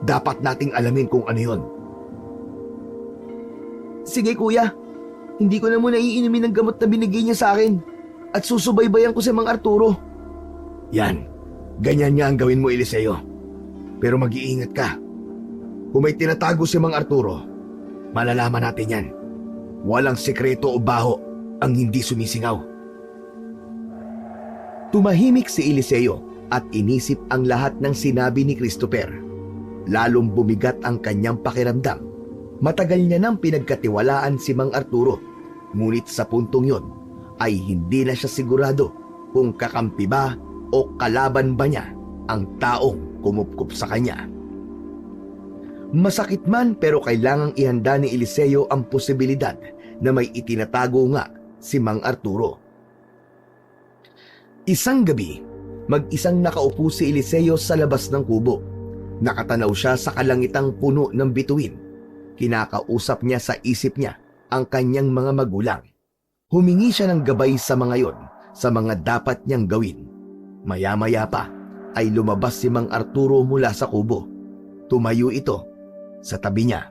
Dapat nating alamin kung ano yon. Sige kuya, hindi ko na muna iinumin ang gamot na binigay niya sa akin at susubaybayan ko si Mang Arturo. Yan, ganyan nga ang gawin mo, Eliseo. Pero mag-iingat ka. Kung may tinatago si Mang Arturo, malalaman natin yan. Walang sekreto o baho ang hindi sumisingaw. Tumahimik si Eliseo at inisip ang lahat ng sinabi ni Christopher. Lalong bumigat ang kanyang pakiramdam. Matagal niya nang pinagkatiwalaan si Mang Arturo, ngunit sa puntong yon ay hindi na siya sigurado kung kakampi ba o kalaban ba niya ang taong kumupkup sa kanya. Masakit man pero kailangang ihanda ni Eliseo ang posibilidad na may itinatago nga si Mang Arturo. Isang gabi, mag-isang nakaupo si Eliseo sa labas ng kubo. Nakatanaw siya sa kalangitang puno ng bituin. Kinakausap niya sa isip niya ang kanyang mga magulang. Humingi siya ng gabay sa mga yon, sa mga dapat niyang gawin. Maya-maya pa ay lumabas si Mang Arturo mula sa kubo. Tumayo ito sa tabi niya.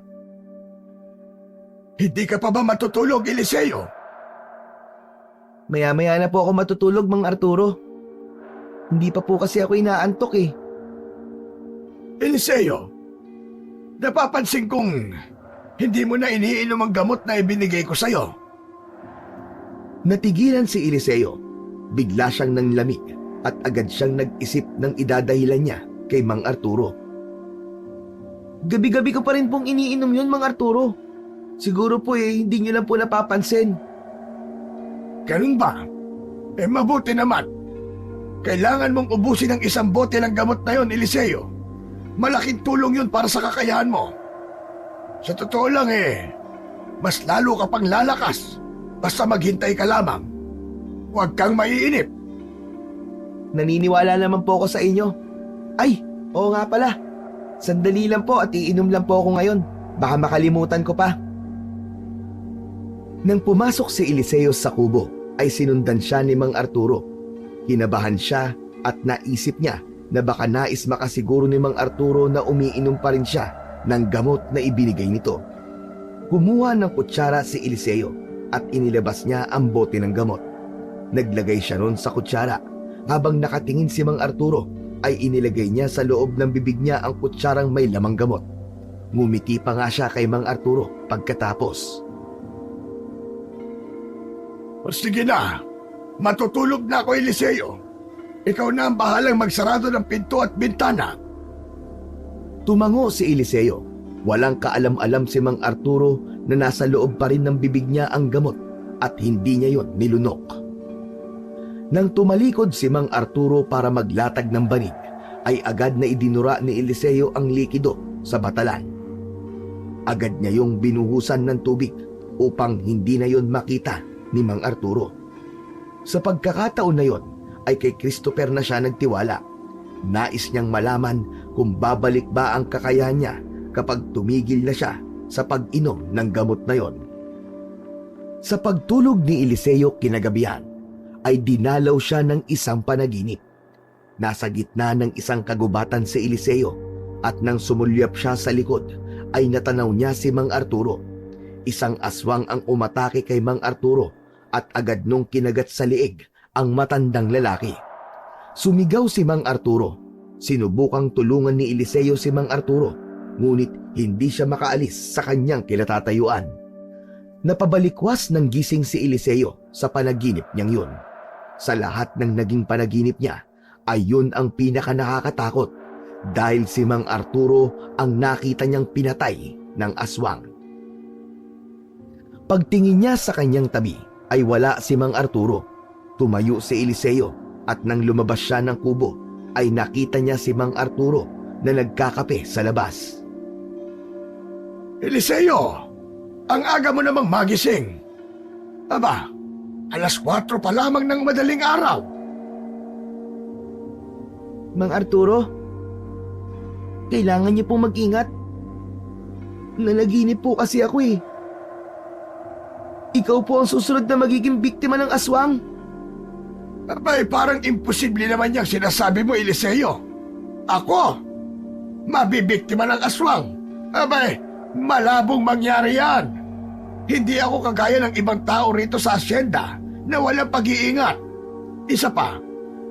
Hindi ka pa ba matutulog, Eliseo? Maya-maya na po ako matutulog, Mang Arturo. Hindi pa po kasi ako inaantok eh. Eliseo, napapansin kong hindi mo na iniinom ang gamot na ibinigay ko sa'yo. Natigilan si Eliseo. Bigla siyang nanlamig at agad siyang nag-isip ng idadahilan niya kay Mang Arturo. Gabi-gabi ko pa rin pong iniinom yun, Mang Arturo. Siguro po hindi niyo lang po napapansin. Ganun ba? Mabuti naman. Kailangan mong ubusin ang isang bote ng gamot na yon, Eliseo. Malaking tulong yun para sa kakayahan mo. Sa totoo lang mas lalo ka pang lalakas basta maghintay ka lamang. Huwag kang maiinip. Naniniwala naman po ako sa inyo. Ay, oo nga pala. Sandali lang po at iinom lang po ako ngayon. Baka makalimutan ko pa. Nang pumasok si Eliseo sa kubo, ay sinundan siya ni Mang Arturo. Kinabahan siya at naisip niya na baka nais makasiguro ni Mang Arturo na umiinom pa rin siya ng gamot na ibinigay nito. Kumuha ng kutsara si Eliseo at inilabas niya ang bote ng gamot. Naglagay siya nun sa kutsara. Habang nakatingin si Mang Arturo, ay inilagay niya sa loob ng bibig niya ang kutsarang may lamang gamot. Ngumiti pa nga siya kay Mang Arturo pagkatapos. O sige na, matutulog na ako, Eliseo. Ikaw na ang bahalang magsarado ng pinto at bintana. Tumango si Eliseo. Walang kaalam-alam si Mang Arturo na nasa loob pa rin ng bibig niya ang gamot at hindi niya yon nilunok. Nang tumalikod si Mang Arturo para maglatag ng banig, ay agad na idinura ni Eliseo ang likido sa batalan. Agad niya yung binuhusan ng tubig upang hindi na yon makita ni Mang Arturo. Sa pagkakataon na yon ay kay Christopher na siya nagtiwala. Nais niyang malaman kung babalik ba ang kakayahan niya kapag tumigil na siya sa pag-inom ng gamot na yon. Sa pagtulog ni Eliseo kinagabihan ay dinalaw siya ng isang panaginip. Nasa gitna ng isang kagubatan si Eliseo at nang sumulyap siya sa likod ay natanaw niya si Mang Arturo. Isang aswang ang umatake kay Mang Arturo at agad nung kinagat sa liig ang matandang lalaki. Sumigaw si Mang Arturo. Sinubukang tulungan ni Eliseo si Mang Arturo, ngunit hindi siya makaalis sa kanyang kinatatayuan. Napabalikwas ng gising si Eliseo sa panaginip niyang yun. Sa lahat ng naging panaginip niya, ay yun ang pinaka nakakatakot dahil si Mang Arturo ang nakita niyang pinatay ng aswang. Pagtingin niya sa kanyang tabi ay wala si Mang Arturo. Tumayo si Eliseo at nang lumabas siya ng kubo ay nakita niya si Mang Arturo na nagkakape sa labas. Eliseo, ang aga mo namang magising. Aba, 4:00 pa lamang ng madaling araw. Mang Arturo, kailangan niyo pong mag-ingat. Nanaginip po kasi ako eh. Ikaw po ang susunod na magiging biktima ng aswang. Abay, parang imposible naman yung sinasabi mo, Eliseo. Ako? Mabibiktima ng aswang? Abay, malabong mangyari yan. Hindi ako kagaya ng ibang tao rito sa asyenda na walang pag-iingat. Isa pa,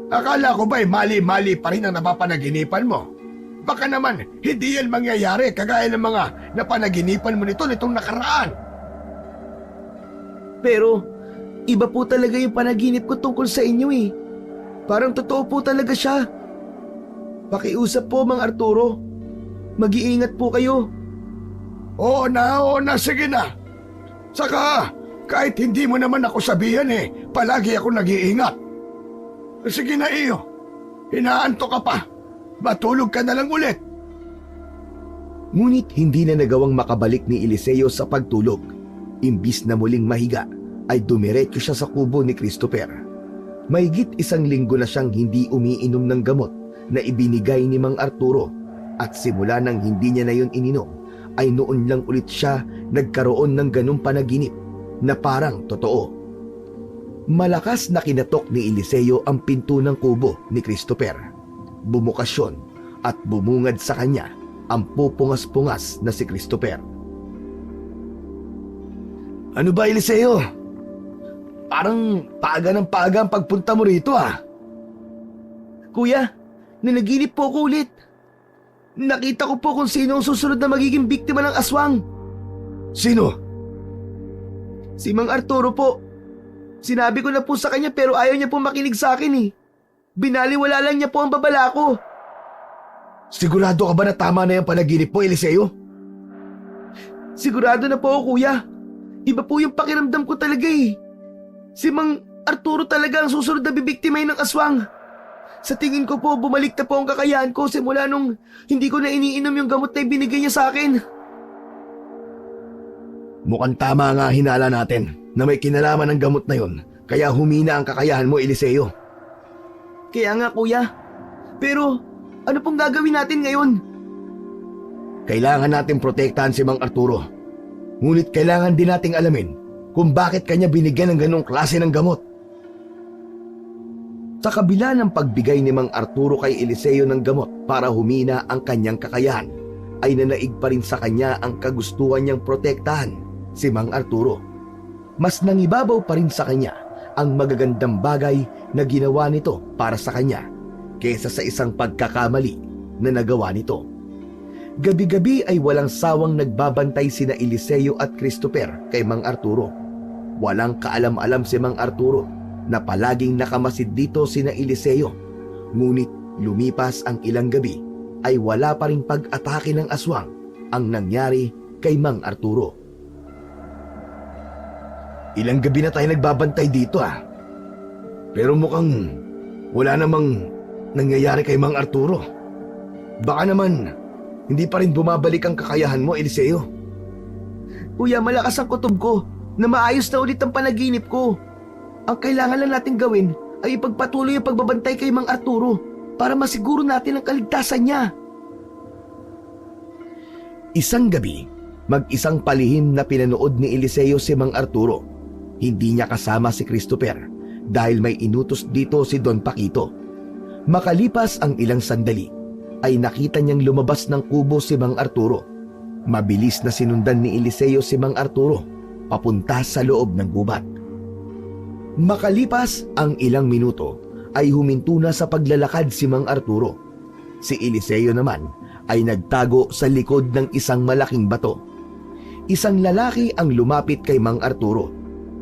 akala ko ba'y mali-mali pa rin ang napapanaginipan mo? Baka naman hindi yan mangyayari kagaya ng mga napanaginipan mo nitong nakaraan. Pero iba po talaga yung panaginip ko tungkol sa inyo eh. Parang totoo po talaga siya. Pakiusap po, Mang Arturo. Mag-iingat po kayo. Oo na, sige na. Saka, kahit hindi mo naman ako sabihan palagi ako nag-iingat. Sige na iyo, inaantok ka pa. Matulog ka na lang ulit. Ngunit hindi na nagawang makabalik ni Eliseo sa pagtulog. Imbis na muling mahiga, ay dumiretso siya sa kubo ni Christopher. Mahigit 1 linggo na siyang hindi umiinom ng gamot na ibinigay ni Mang Arturo at simula nang hindi niya na yun ininom, ay noon lang ulit siya nagkaroon ng ganung panaginip na parang totoo. Malakas na kinatok ni Eliseo ang pinto ng kubo ni Christopher. Bumukas yun at bumungad sa kanya ang pupungas-pungas na si Christopher. Ano ba, Eliseo? Parang paaga ng paaga ang pagpunta mo rito ah. Kuya, nanaginip po ako ulit. Nakita ko po kung sino ang susunod na magiging biktima ng aswang. Sino? Si Mang Arturo po. Sinabi ko na po sa kanya pero ayaw niya po makinig sa akin eh. Binaliwala lang niya po ang babala ko. Sigurado ka ba na tama na yung panaginip mo, Eliseo? Sigurado na po ako, kuya. Iba po yung pakiramdam ko talaga eh. Si Mang Arturo talaga ang susunod na bibiktimay ng aswang. Sa tingin ko po, bumalik na po ang kakayahan ko simula nung hindi ko na iniinom yung gamot na ibinigay niya sa akin. Mukhang tama nga hinala natin na may kinalaman ng gamot na yon, kaya humina ang kakayahan mo, Eliseo. Kaya nga, kuya. Pero ano pong gagawin natin ngayon? Kailangan natin protektahan si Mang Arturo. Ngunit kailangan din nating alamin kung bakit kanya binigyan ng ganong klase ng gamot. Sa kabila ng pagbigay ni Mang Arturo kay Eliseo ng gamot para humina ang kanyang kakayahan, ay nanaig pa rin sa kanya ang kagustuhan niyang protektahan si Mang Arturo. Mas nangibabaw pa rin sa kanya ang magagandang bagay na ginawa nito para sa kanya kaysa sa isang pagkakamali na nagawa nito. Gabi-gabi ay walang sawang nagbabantay sina Eliseo at Christopher kay Mang Arturo. Walang kaalam-alam si Mang Arturo na palaging nakamasid dito sina Eliseo. Ngunit lumipas ang ilang gabi ay wala pa ring pag-atake ng aswang ang nangyari kay Mang Arturo. Ilang gabi na tayo nagbabantay dito ah. Pero mukhang wala namang nangyayari kay Mang Arturo. Baka naman hindi pa rin bumabalik ang kakayahan mo, Eliseo. Kuya, malakas ang kutob ko na maayos na ulit ang panaginip ko. Ang kailangan lang natin gawin ay ipagpatuloy ang pagbabantay kay Mang Arturo para masiguro natin ang kaligtasan niya. Isang gabi, mag-isang palihim na pinanood ni Eliseo si Mang Arturo. Hindi niya kasama si Christopher dahil may inutos dito si Don Paquito. Makalipas ang ilang sandali, ay nakita niyang lumabas ng kubo si Mang Arturo. Mabilis na sinundan ni Eliseo si Mang Arturo papunta sa loob ng gubat. Makalipas ang ilang minuto ay huminto na sa paglalakad si Mang Arturo. Si Eliseo naman ay nagtago sa likod ng isang malaking bato. Isang lalaki ang lumapit kay Mang Arturo.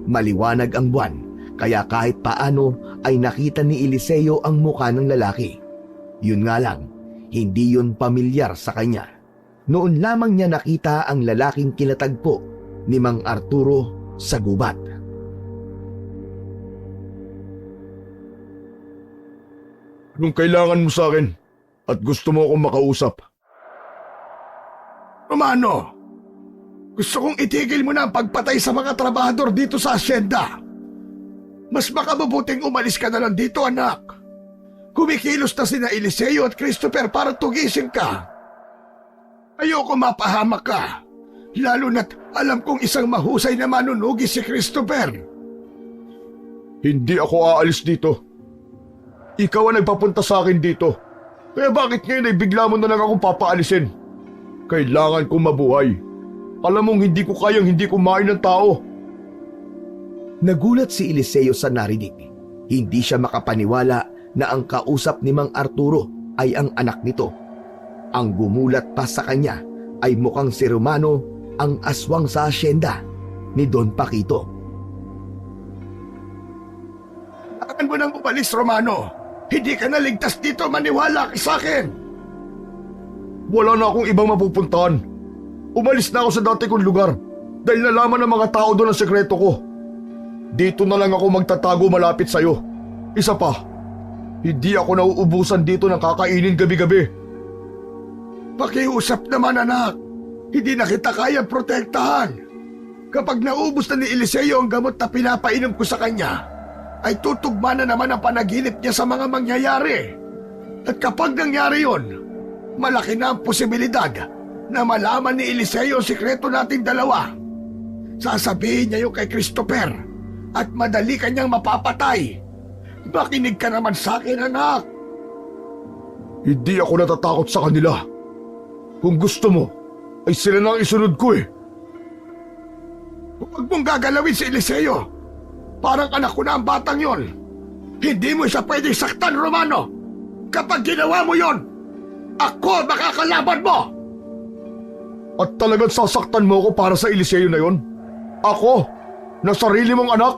Maliwanag ang buwan, kaya kahit paano ay nakita ni Eliseo ang mukha ng lalaki. Yun nga lang, hindi yun pamilyar sa kanya. Noon lamang niya nakita ang lalaking kinatagpo ni Mang Arturo sa gubat. Anong kailangan mo sa akin at gusto mo akong makausap? Romano, gusto kong itigil mo na ang pagpatay sa mga trabahador dito sa asyenda. Mas makabubuting umalis ka na lang dito, anak. Kumikilos na sina Eliseo at Christopher para tugisin ka. Ayoko mapahamak ka, lalo na't alam kong isang mahusay na manunugi si Christopher. Hindi ako aalis dito. Ikaw ang nagpapunta sa akin dito. Kaya bakit ngayon ay bigla mo na lang akong papaalisin? Kailangan kong mabuhay. Alam mong hindi ko kayang hindi kumain ng tao. Nagulat si Eliseo sa narinig. Hindi siya makapaniwala na ang kausap ni Mang Arturo ay ang anak nito. Ang gumulat pa sa kanya ay mukhang si Romano, ang aswang sa asyenda ni Don Paquito. Saan mo nang umalis, Romano? Hindi ka naligtas dito, maniwala ka sa akin. Wala na akong ibang mapupuntahan. Umalis na ako sa dati kong lugar dahil nalaman ng mga tao doon ang sekreto ko. Dito na lang ako magtatago malapit sa'yo. Isa pa, hindi ako nauubusan dito ng kakainin gabi-gabi. Pakiusap naman, anak. Hindi na kita kayang protektahan. Kapag naubos na ni Eliseo ang gamot na pinapainom ko sa kanya, ay tutugma na naman ang panaginip niya sa mga mangyayari. At kapag nangyari yun, malaki na ang posibilidad na malaman ni Eliseo ang sikreto nating dalawa. Sasabihin niya yung kay Christopher at madali kanyang mapapatay. Makinig ka naman sa akin, anak. Hindi ako natatakot sa kanila. Kung gusto mo, ay sila na ang isunod ko eh. Huwag mong gagalawin si Eliseo. Parang anak ko na ang batang yon. Hindi mo siya pwedeng saktan, Romano. Kapag ginawa mo yon, ako makakalaban mo. At talagang sasaktan mo ako para sa Eliseo na yon? Ako, na sarili mong anak?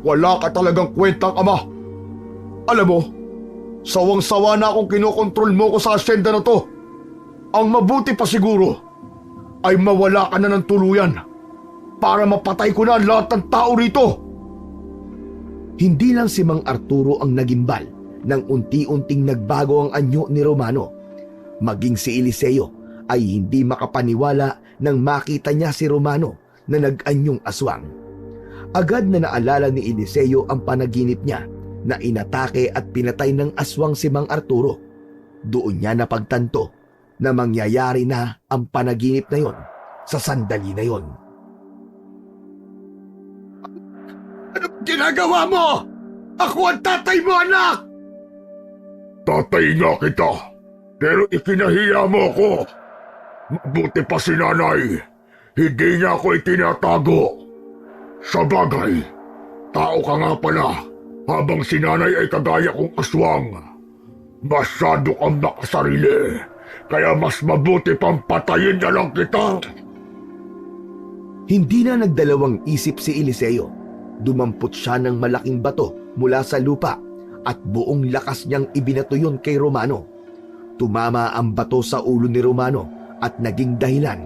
Wala ka talagang kwentang ama. Alam mo, sawang-sawa na akong kinokontrol mo ko sa asyenda na to. Ang mabuti pa siguro ay mawala ka na ng tuluyan para mapatay ko na ang lahat ng tao rito. Hindi lang si Mang Arturo ang nagimbal nang unti-unting nagbago ang anyo ni Romano. Maging si Eliseo ay hindi makapaniwala nang makita niya si Romano na nag-anyong aswang. Agad na naalala ni Eliseo ang panaginip niya na inatake at pinatay ng aswang si Mang Arturo. Doon niya napagtanto na mangyayari na ang panaginip na yon sa sandali na yon. Anong ginagawa mo? Ako ang tatay mo, anak! Tatay nga kita, pero ikinahiya mo ako. Mabuti pa si nanay, hindi niya ako itinatago. Sa bagay, tao ka nga pala, habang si nanay ay kagaya kong aswang. Masyado kang nakasarili, kaya mas mabuti pang patayin na lang kita. Hindi na nagdalawang isip si Eliseo. Dumampot siya ng malaking bato mula sa lupa at buong lakas niyang ibinato yun kay Romano. Tumama ang bato sa ulo ni Romano at naging dahilan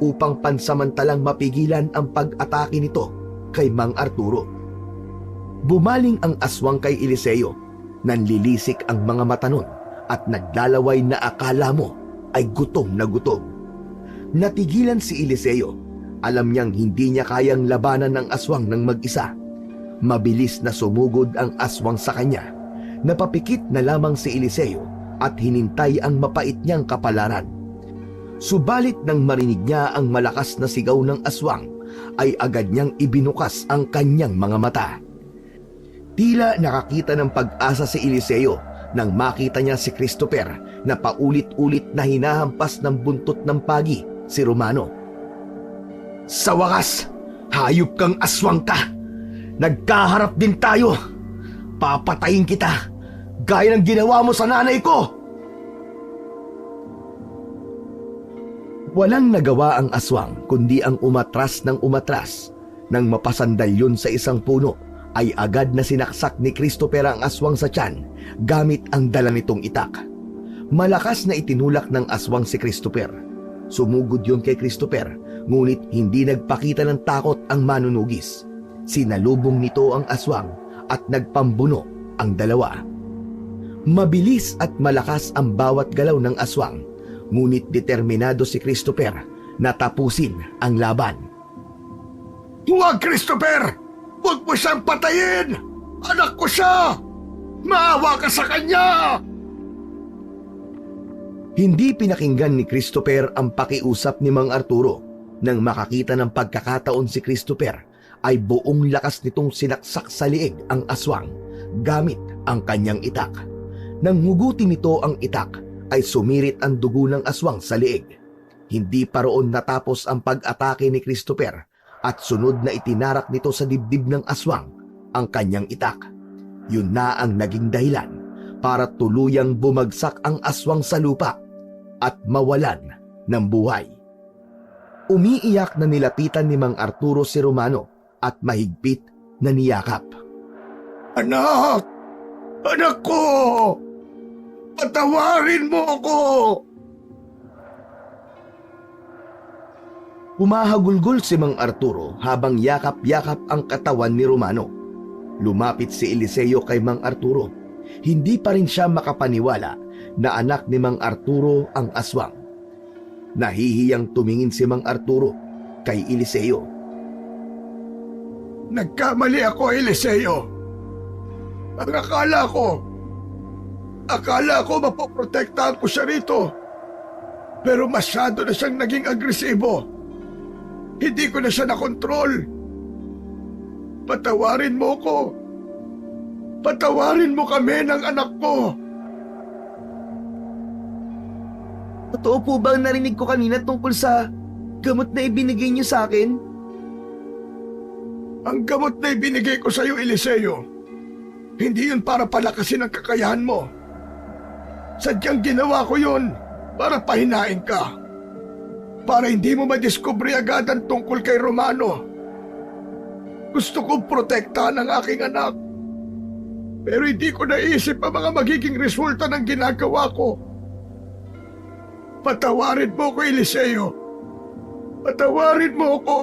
upang pansamantalang mapigilan ang pag-atake nito kay Mang Arturo. Bumaling ang aswang kay Eliseo, nanlilisik ang mga mata nun at naglalaway na akala mo ay gutom na gutom. Natigilan si Eliseo. Alam niyang hindi niya kayang labanan ng aswang ng mag-isa. Mabilis na sumugod ang aswang sa kanya. Napapikit na lamang si Eliseo at hinintay ang mapait niyang kapalaran. Subalit nang marinig niya ang malakas na sigaw ng aswang, ay agad niyang ibinukas ang kanyang mga mata. Tila nakakita ng pag-asa si Eliseo nang makita niya si Christopher na paulit-ulit na hinahampas ng buntot ng pagi si Romano. Sa wakas, hayop kang aswang ka! Nagkaharap din tayo! Papatayin kita! Gaya ng ginawa mo sa nanay ko! Walang nagawa ang aswang kundi ang umatras ng umatras. Nang mapasandal yun sa isang puno, ay agad na sinaksak ni Christopher ang aswang sa tiyan gamit ang dala nitong itak. Malakas na itinulak ng aswang si Christopher. Sumugod yun kay Christopher, ngunit hindi nagpakita ng takot ang manunugis. Sinalubong nito ang aswang at nagpambuno ang dalawa. Mabilis at malakas ang bawat galaw ng aswang, ngunit determinado si Christopher na tapusin ang laban. Huwag, Christopher! Huwag mo siyang patayin! Anak ko siya! Maawa ka sa kanya! Hindi pinakinggan ni Christopher ang pakiusap ni Mang Arturo. Nang makakita ng pagkakataon si Christopher, ay buong lakas nitong sinaksak sa liig ang aswang gamit ang kanyang itak. Nang hugutin nito ang itak, ay sumirit ang dugo ng aswang sa liig. Hindi pa roon natapos ang pag-atake ni Christopher at sunod na itinarak nito sa dibdib ng aswang ang kanyang itak. Yun na ang naging dahilan para tuluyang bumagsak ang aswang sa lupa at mawalan ng buhay. Umiiyak na nilapitan ni Mang Arturo si Romano at mahigpit na niyakap. Anak! Anak ko! Patawarin mo ako! Humahagulgol si Mang Arturo habang yakap-yakap ang katawan ni Romano. Lumapit si Eliseo kay Mang Arturo. Hindi pa rin siya makapaniwala na anak ni Mang Arturo ang aswang. Nahihiyang tumingin si Mang Arturo kay Eliseo. Nagkamali ako, Eliseo. Ang akala ko mapoprotektahan ko siya rito. Pero masyado na siyang naging agresibo. Hindi ko na siya nakontrol. Patawarin mo ko. Patawarin mo kami ng anak ko. Totoo po ba ang narinig ko kanina tungkol sa gamot na ibinigay niyo sa akin? Ang gamot na ibinigay ko sa iyo, Eliseo, hindi yun para palakasin ang kakayahan mo. Sadyang ginawa ko yun para pahinain ka. Para hindi mo madiskubre agad ang tungkol kay Romano. Gusto kong protektahan ang aking anak. Pero hindi ko naisip ang mga magiging resulta ng ginagawa ko. Patawarin mo ko, Eliseo. Patawarin mo ko.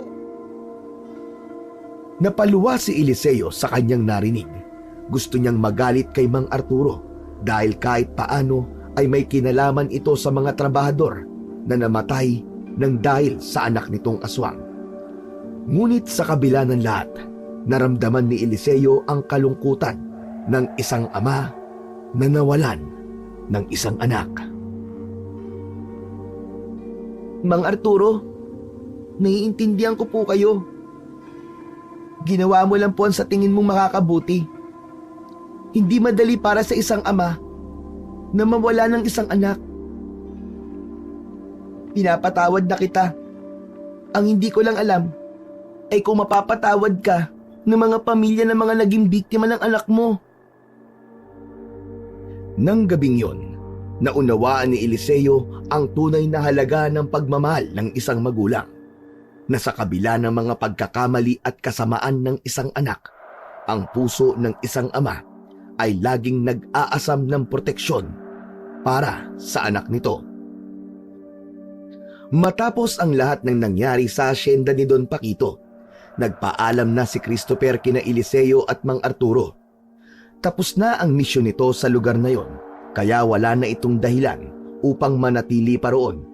Napaluwa si Eliseo sa kanyang narinig. Gusto niyang magalit kay Mang Arturo dahil kahit paano ay may kinalaman ito sa mga trabahador na namatay nang dahil sa anak nitong aswang. Ngunit sa kabila ng lahat, naramdaman ni Eliseo ang kalungkutan ng isang ama na nawalan ng isang anak. Mang Arturo, naiintindihan ko po kayo. Ginawa mo lang po ang sa tingin mong makakabuti. Hindi madali para sa isang ama na mawala ng isang anak. Pinapatawad na kita. Ang hindi ko lang alam ay kung mapapatawad ka ng mga pamilya ng mga naging biktima ng anak mo. Nang gabing yon, naunawaan ni Eliseo ang tunay na halaga ng pagmamahal ng isang magulang, na sa kabila ng mga pagkakamali at kasamaan ng isang anak, ang puso ng isang ama ay laging nag-aasam ng proteksyon para sa anak nito. Matapos ang lahat ng nangyari sa asyenda ni Don Paquito, nagpaalam na si Christopher kina Eliseo at Mang Arturo. Tapos na ang misyon nito sa lugar na yon, kaya wala na itong dahilan upang manatili pa roon.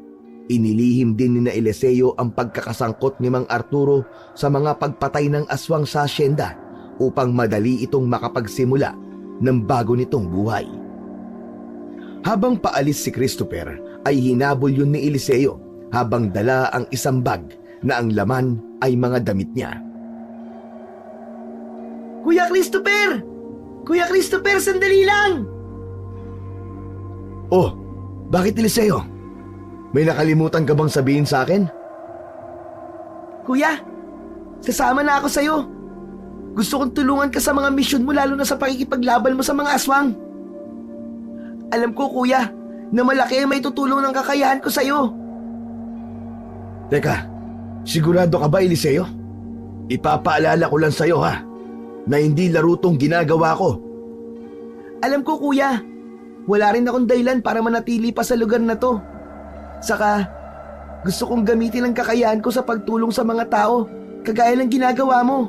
Inilihim din ni Eliseo ang pagkakasangkot ni Mang Arturo sa mga pagpatay ng aswang sa asyenda upang madali itong makapagsimula ng bago nitong buhay. Habang paalis si Christopher ay hinabol yun ni Eliseo habang dala ang isang bag na ang laman ay mga damit niya. Kuya Christopher! Kuya Christopher, sandali lang! Oh, bakit Eliseo? May nakalimutan ka bang sabihin sa akin? Kuya, sasama na ako sa'yo. Gusto kong tulungan ka sa mga misyon mo lalo na sa pakikipaglaban mo sa mga aswang. Alam ko, kuya, na malaki ang may tutulong ng kakayahan ko sa'yo. Teka, sigurado ka ba Eliseo? Ipapaalala ko lang sa'yo ha, na hindi laro tong ginagawa ko. Alam ko, kuya, wala rin akong dahilan para manatili pa sa lugar na to. Saka, gusto kong gamitin ang kakayahan ko sa pagtulong sa mga tao, kagaya ng ginagawa mo.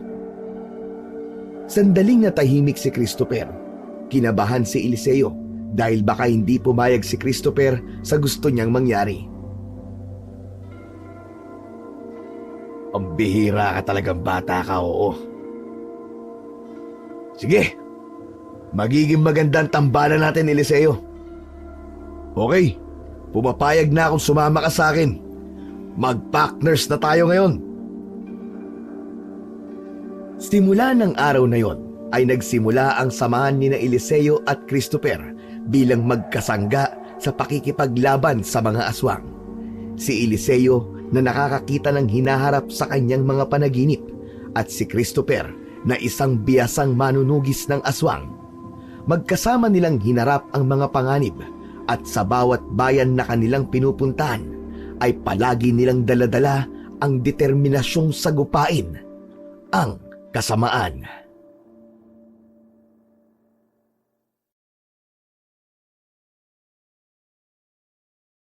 Sandaling natahimik si Christopher. Kinabahan si Eliseo dahil baka hindi pumayag si Christopher sa gusto niyang mangyari. Ang bihira ka talagang bata ka, oo. Sige, magiging magandang tambalan natin, Eliseo. Okay, pumapayag na akong sumama ka sa akin. Mag-partners na tayo ngayon. Simula ng araw na yon ay nagsimula ang samahan ni na Eliseo at Christopher bilang magkasangga sa pakikipaglaban sa mga aswang. Si Eliseo na nakakakita ng hinaharap sa kanyang mga panaginip at si Christopher na isang biyasang manunugis ng aswang. Magkasama nilang hinarap ang mga panganib at sa bawat bayan na kanilang pinupuntahan ay palagi nilang daladala ang determinasyong sagupain ang kasamaan.